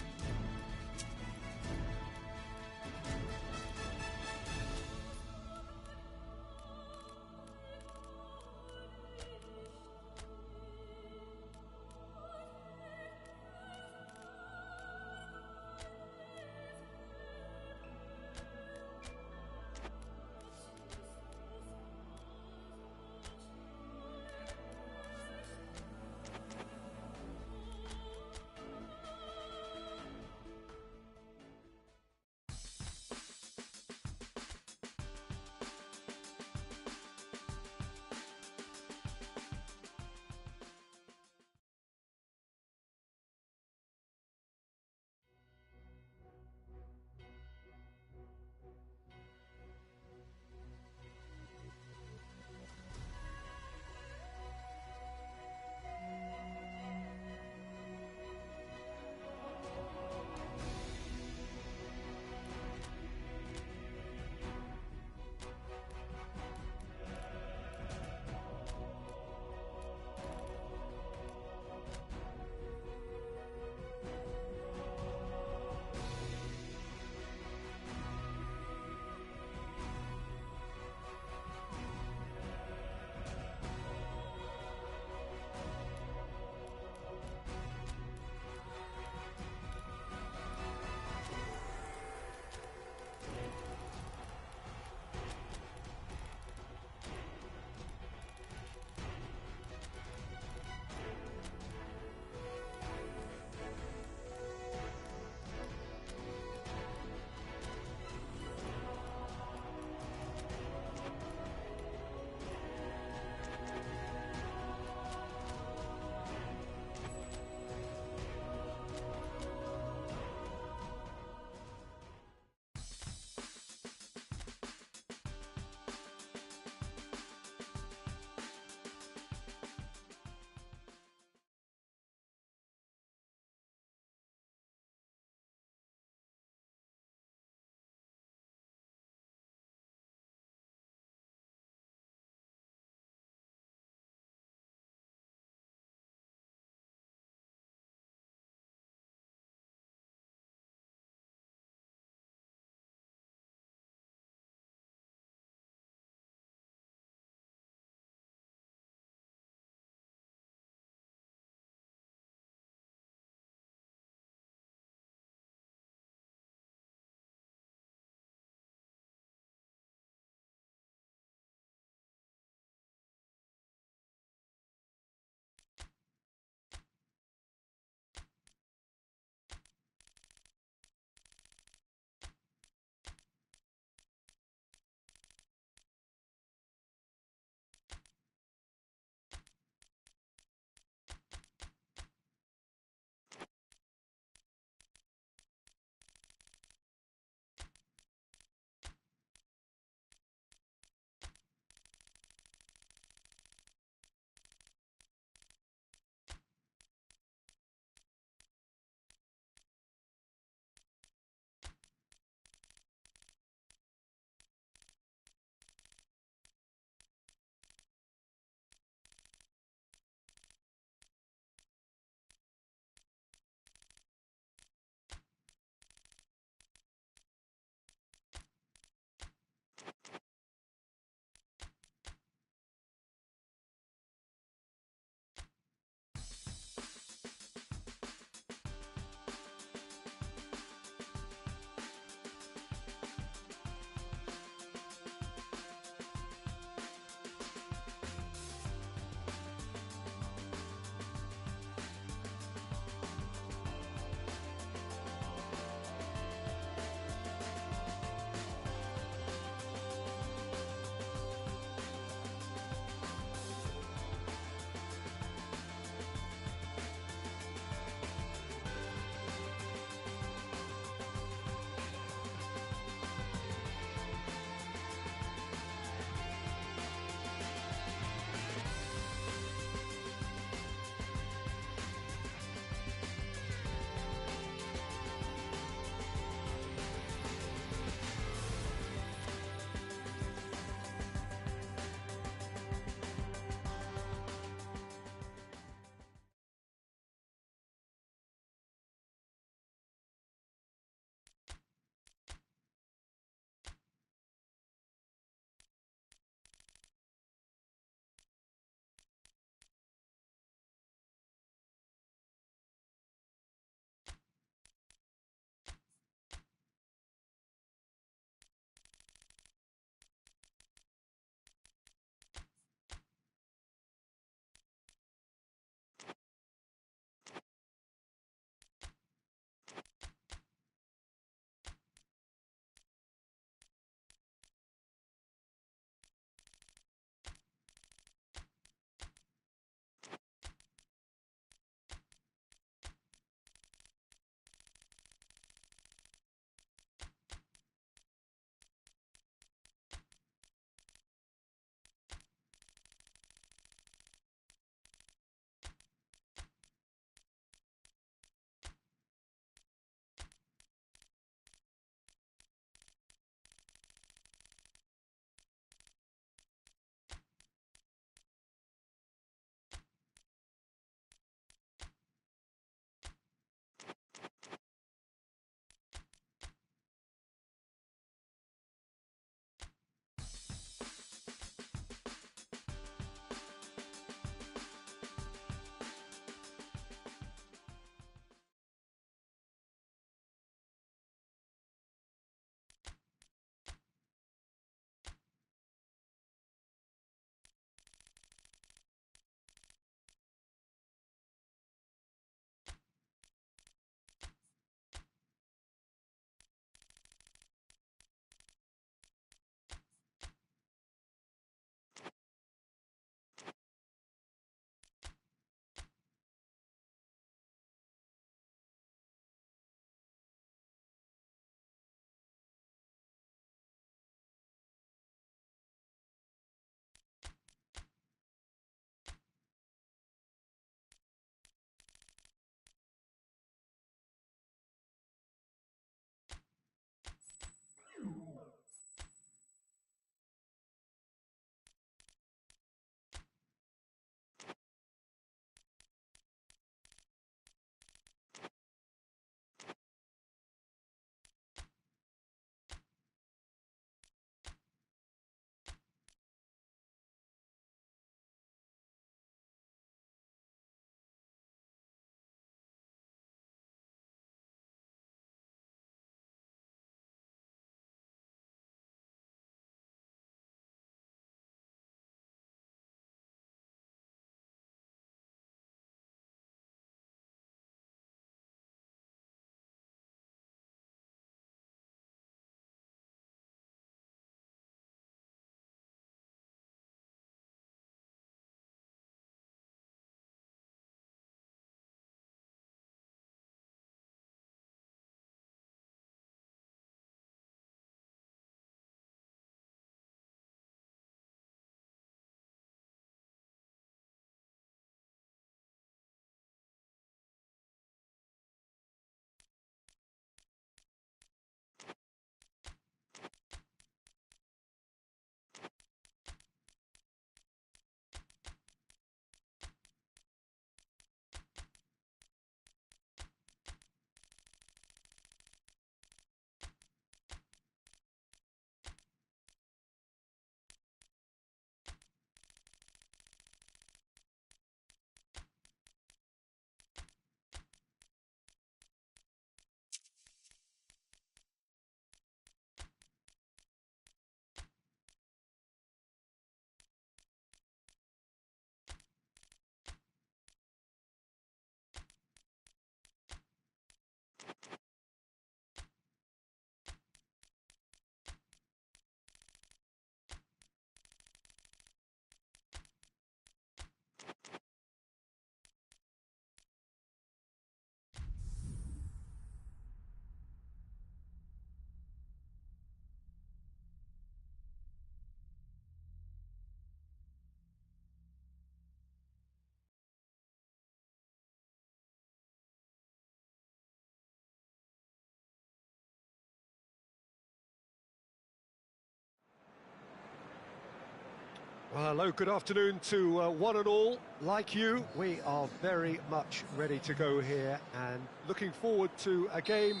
Well, hello, good afternoon to one and all. Like you, we are very much ready to go here and looking forward to a game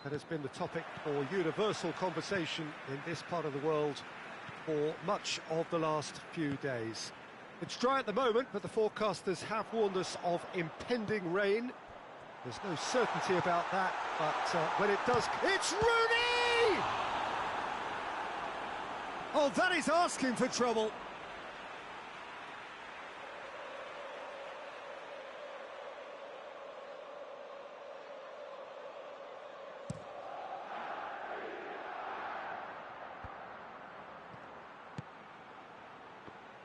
that has been the topic for universal conversation in this part of the world for much of the last few days. It's dry at the moment, but the forecasters have warned us of impending rain. There's no certainty about that, but when it does... It's Rooney! Oh, that is asking for trouble.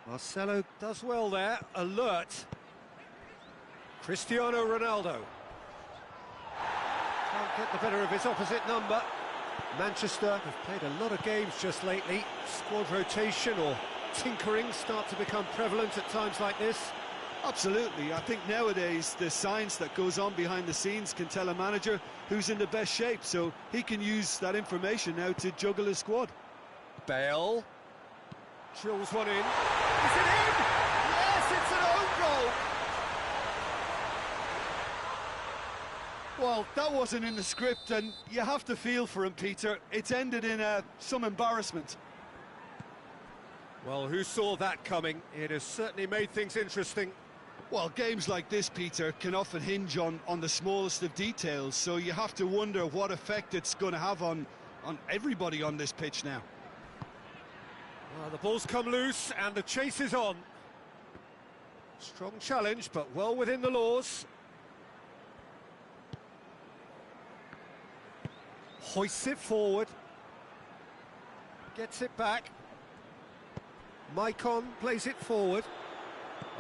Marcelo does well there, alert. Cristiano Ronaldo. Can't get the better of his opposite number. Manchester have played a lot of games just lately. Squad rotation or tinkering start to become prevalent at times like this. Absolutely. I think nowadays the science that goes on behind the scenes can tell a manager who's in the best shape, so he can use that information now to juggle his squad. Bale drills one in. Is it in? Yes, it's an own goal. Well, that wasn't in the script, and you have to feel for him, Peter. It's ended in some embarrassment. Well, who saw that coming? It has certainly made things interesting. Well, games like this, Peter, can often hinge on the smallest of details, so you have to wonder what effect it's going to have on everybody on this pitch now. Well, the ball's come loose and the chase is on. Strong challenge, but well within the laws. Hoists it forward. Gets it back. Maicon plays it forward.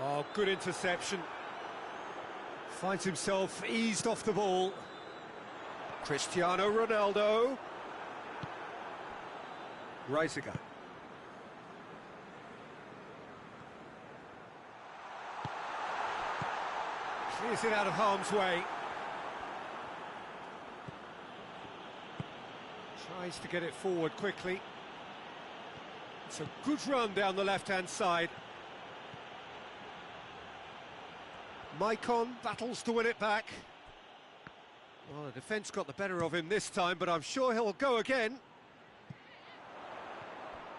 Oh, good interception. Finds himself eased off the ball. Cristiano Ronaldo. Reisiger. Clears it out of harm's way. Tries to get it forward quickly. It's a good run down the left-hand side. Maicon battles to win it back. Well, the defence got the better of him this time, but I'm sure he'll go again.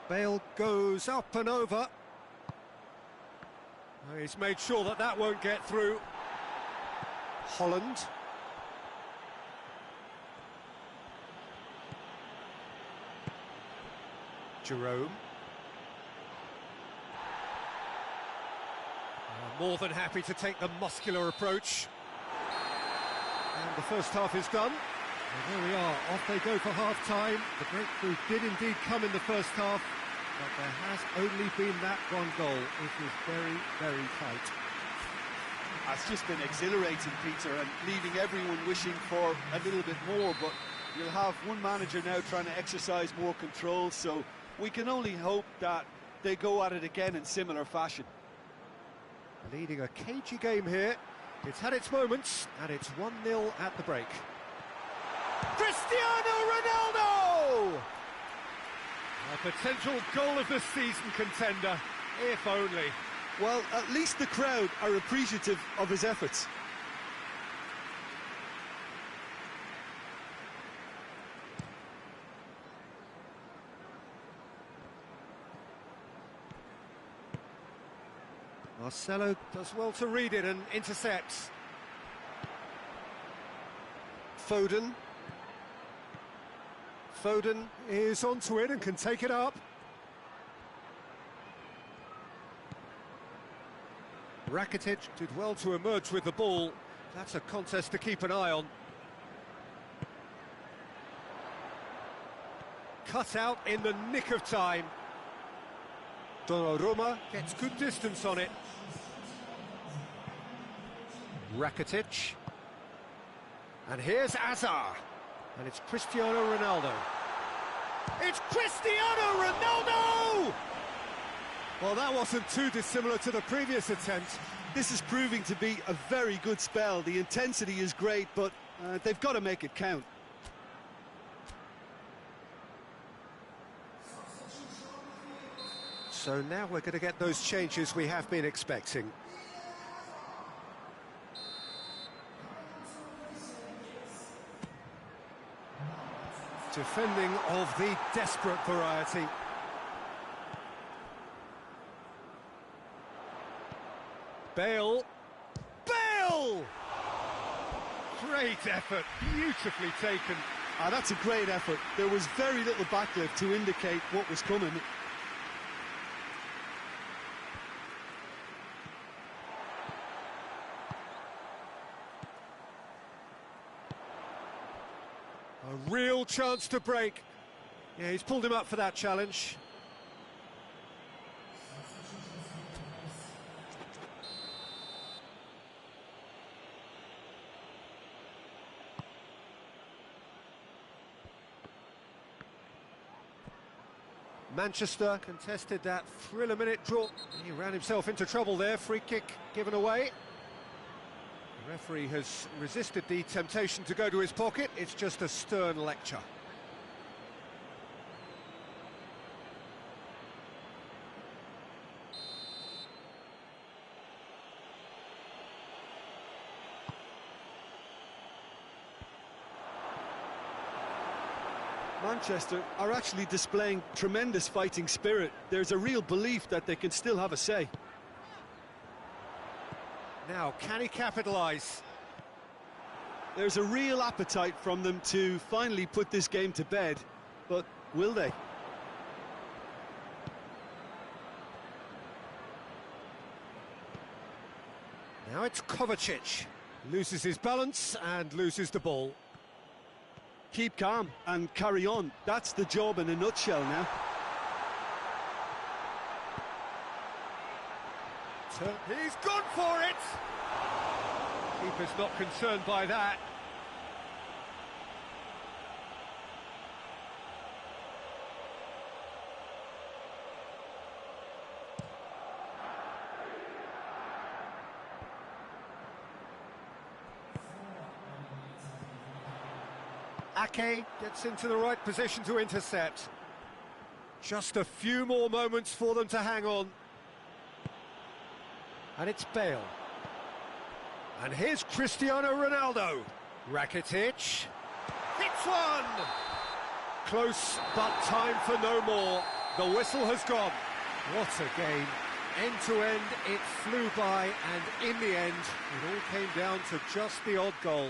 Bale goes up and over. He's made sure that that won't get through. Holland. Jerome. More than happy to take the muscular approach. And the first half is done. And there we are, off they go for half-time. The breakthrough did indeed come in the first half, but there has only been that one goal. It was very, very tight. It's just been exhilarating, Peter, and leaving everyone wishing for a little bit more, but you'll have one manager now trying to exercise more control, so we can only hope that they go at it again in similar fashion. Leading a cagey game here. It's had its moments, and it's 1-0 at the break. Cristiano Ronaldo! A potential goal of the season contender, if only. Well, at least the crowd are appreciative of his efforts. Marcelo does well to read it and intercepts. Foden. Foden is onto it and can take it up. Rakitic did well to emerge with the ball. That's a contest to keep an eye on. Cut out in the nick of time. Donnarumma gets good distance on it. Rakitic. And here's Azar. And it's Cristiano Ronaldo. It's Cristiano Ronaldo! Well, that wasn't too dissimilar to the previous attempt. This is proving to be a very good spell. The intensity is great, but they've got to make it count. So now we're going to get those changes we have been expecting. Defending of the desperate variety. Bale. Bale! Great effort, beautifully taken. That's a great effort. There was very little backlift to indicate what was coming. A real chance to break. Yeah, he's pulled him up for that challenge. Manchester contested that thriller-minute draw. He ran himself into trouble there. Free kick given away. The referee has resisted the temptation to go to his pocket. It's just a stern lecture. Manchester are actually displaying tremendous fighting spirit. There's a real belief that they can still have a say. Now, can he capitalise? There's a real appetite from them to finally put this game to bed, but will they? Now it's Kovacic. Loses his balance and loses the ball. Keep calm and carry on. That's the job in a nutshell now. He's gone for it! Keeper's not concerned by that. Aqui gets into the right position to intercept. Just a few more moments for them to hang on. And it's Bale. And here's Cristiano Ronaldo. Rakitic. Hits one! Close, but time for no more. The whistle has gone. What a game. End to end, it flew by, and in the end, it all came down to just the odd goal.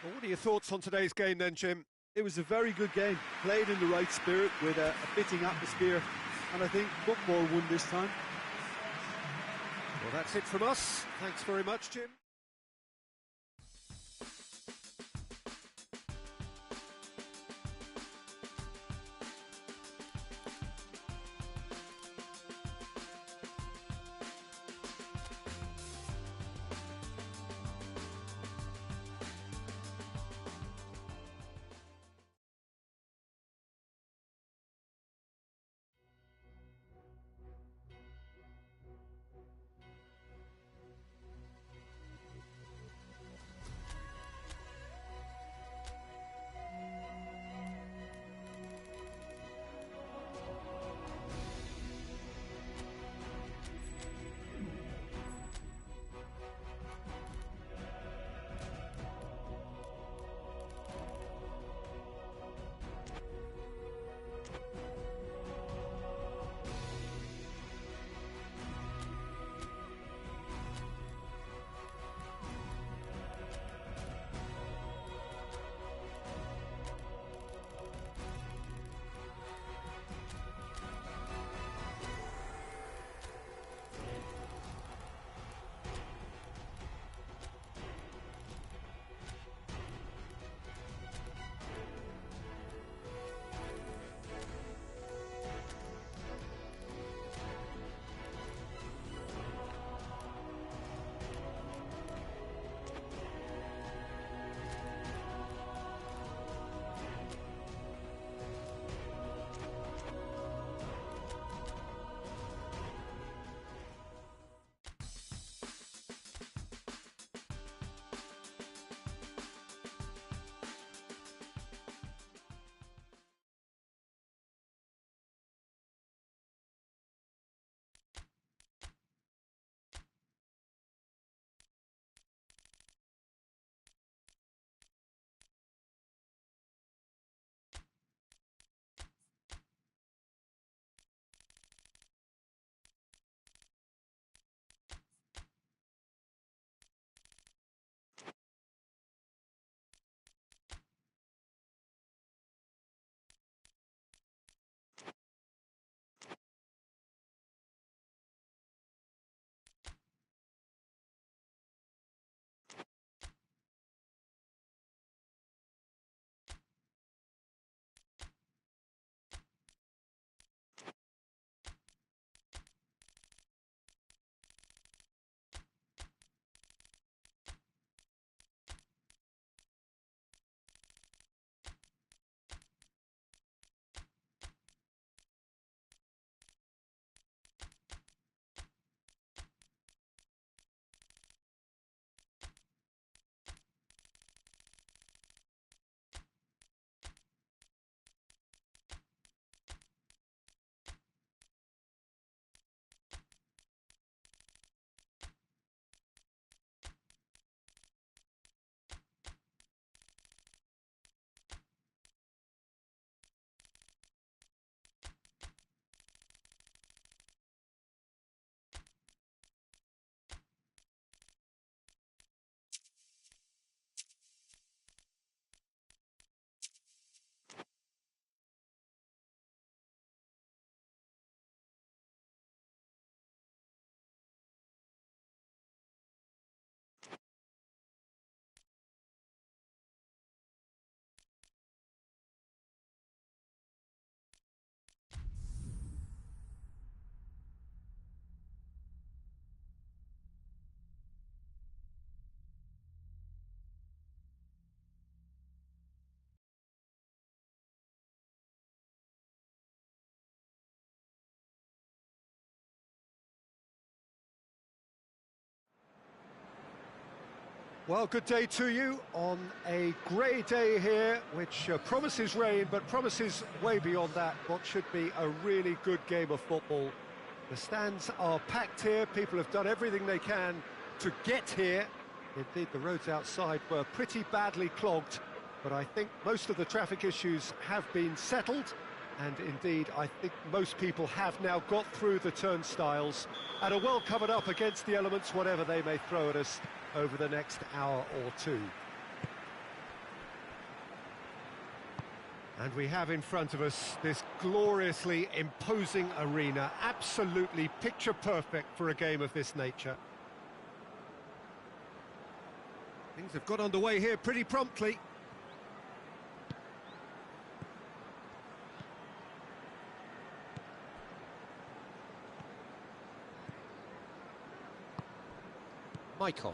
Well, what are your thoughts on today's game then, Jim? It was a very good game, played in the right spirit with a fitting atmosphere, and I think football won this time. Well, that's it from us. Thanks very much, Jim. Well, good day to you on a grey day here, which promises rain, but promises way beyond that what should be a really good game of football. The stands are packed here, people have done everything they can to get here. Indeed, the roads outside were pretty badly clogged, but I think most of the traffic issues have been settled, and indeed, I think most people have now got through the turnstiles and are well covered up against the elements, whatever they may throw at us over the next hour or two. And we have in front of us this gloriously imposing arena, absolutely picture perfect for a game of this nature. Things have got underway here pretty promptly. Michael.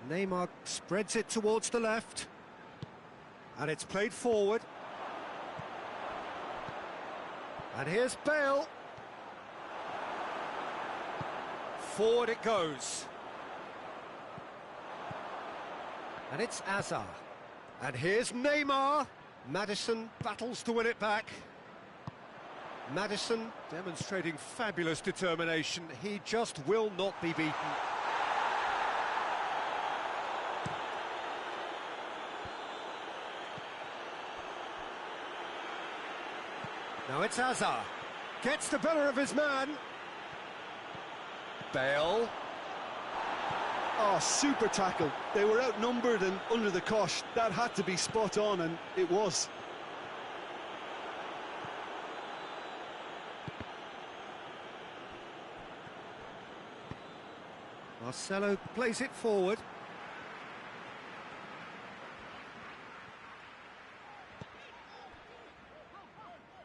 Neymar spreads it towards the left. And it's played forward. And here's Bale. Forward it goes. And it's Azar. And here's Neymar. Maddison battles to win it back. Maddison demonstrating fabulous determination. He just will not be beaten. Now it's Azar. Gets the better of his man. Bale. Oh, super tackle. They were outnumbered and under the cosh. That had to be spot on, and it was. Marcelo plays it forward.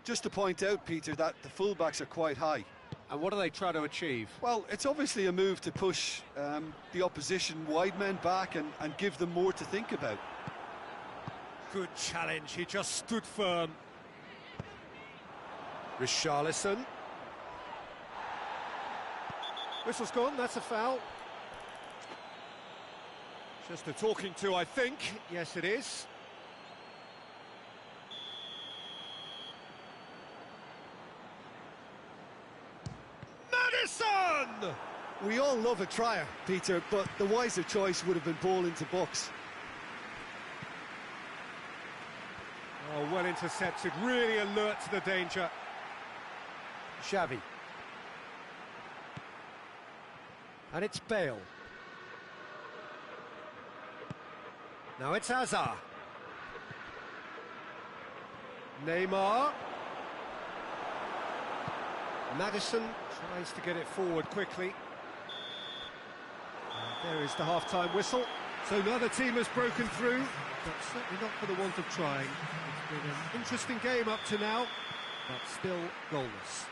Just to point out, Peter, that the fullbacks are quite high. And what do they try to achieve? Well, it's obviously a move to push the opposition wide men back and give them more to think about. Good challenge, he just stood firm. Richarlison. Whistle's gone, that's a foul. Just a talking to, I think. Yes, it is. Maddison! We all love a trier, Peter, but the wiser choice would have been ball into box. Oh, well intercepted, really alert to the danger. Xavi. And it's Bale. Now it's Azar. Neymar. Maddison tries to get it forward quickly. And there is the half-time whistle. So neither team has broken through, but certainly not for the want of trying. It's been an interesting game up to now, but still goalless.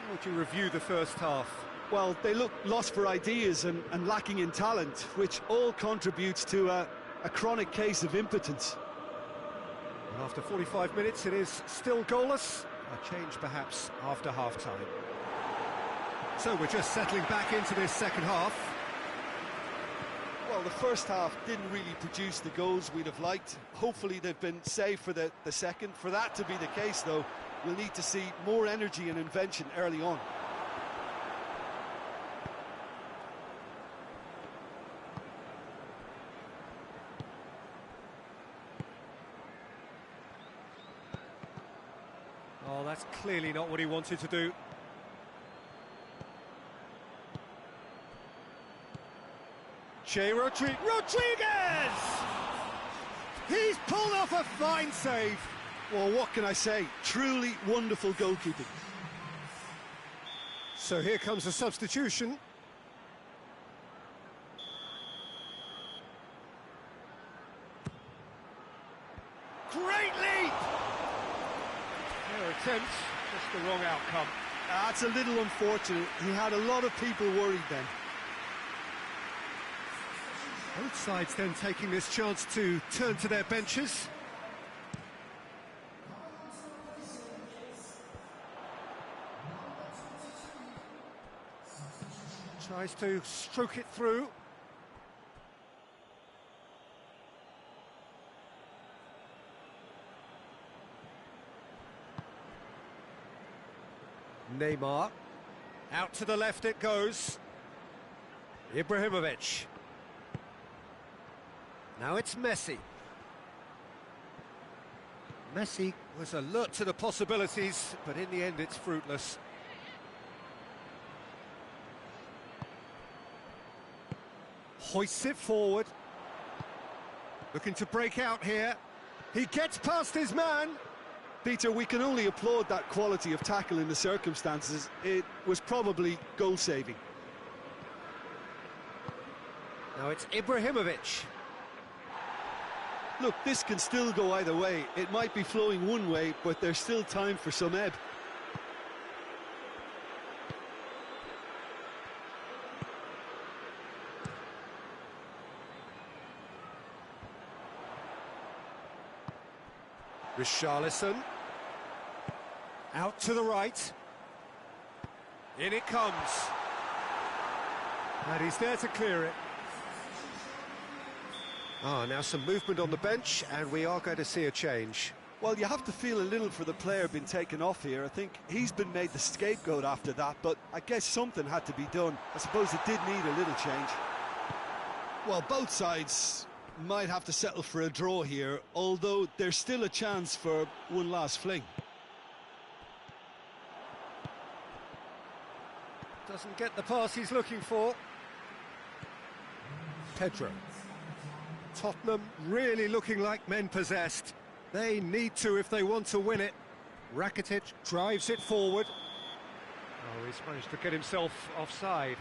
How would you review the first half? Well, they look lost for ideas and lacking in talent, which all contributes to a chronic case of impotence. And after 45 minutes, it is still goalless. A change, perhaps, after half-time. So we're just settling back into this second half. Well, the first half didn't really produce the goals we'd have liked. Hopefully they've been saved for the second. For that to be the case, though, we'll need to see more energy and invention early on. Oh, that's clearly not what he wanted to do. Rodriguez! He's pulled off a fine save. Well, what can I say? Truly wonderful goalkeeping. So here comes a substitution. Great leap! Their attempt, just the wrong outcome. That's a little unfortunate. He had a lot of people worried then. Both sides then taking this chance to turn to their benches. Tries to stroke it through. Neymar. Out to the left it goes. Ibrahimovic. Now it's Messi. Messi was alert to the possibilities, but in the end it's fruitless. Hoists it forward. Looking to break out here. He gets past his man. Peter, we can only applaud that quality of tackle in the circumstances. It was probably goal-saving. Now it's Ibrahimovic. Look, this can still go either way. It might be flowing one way, but there's still time for some ebb. Richarlison. Out to the right. In it comes. And he's there to clear it. Now some movement on the bench, and we are going to see a change. Well, you have to feel a little for the player being taken off here. I think he's been made the scapegoat after that, but I guess something had to be done. I suppose it did need a little change. Well, both sides might have to settle for a draw here, although there's still a chance for one last fling. Doesn't get the pass he's looking for. Pedro. Tottenham really looking like men possessed. They need to if they want to win it. Rakitic drives it forward. Oh, he's managed to get himself offside.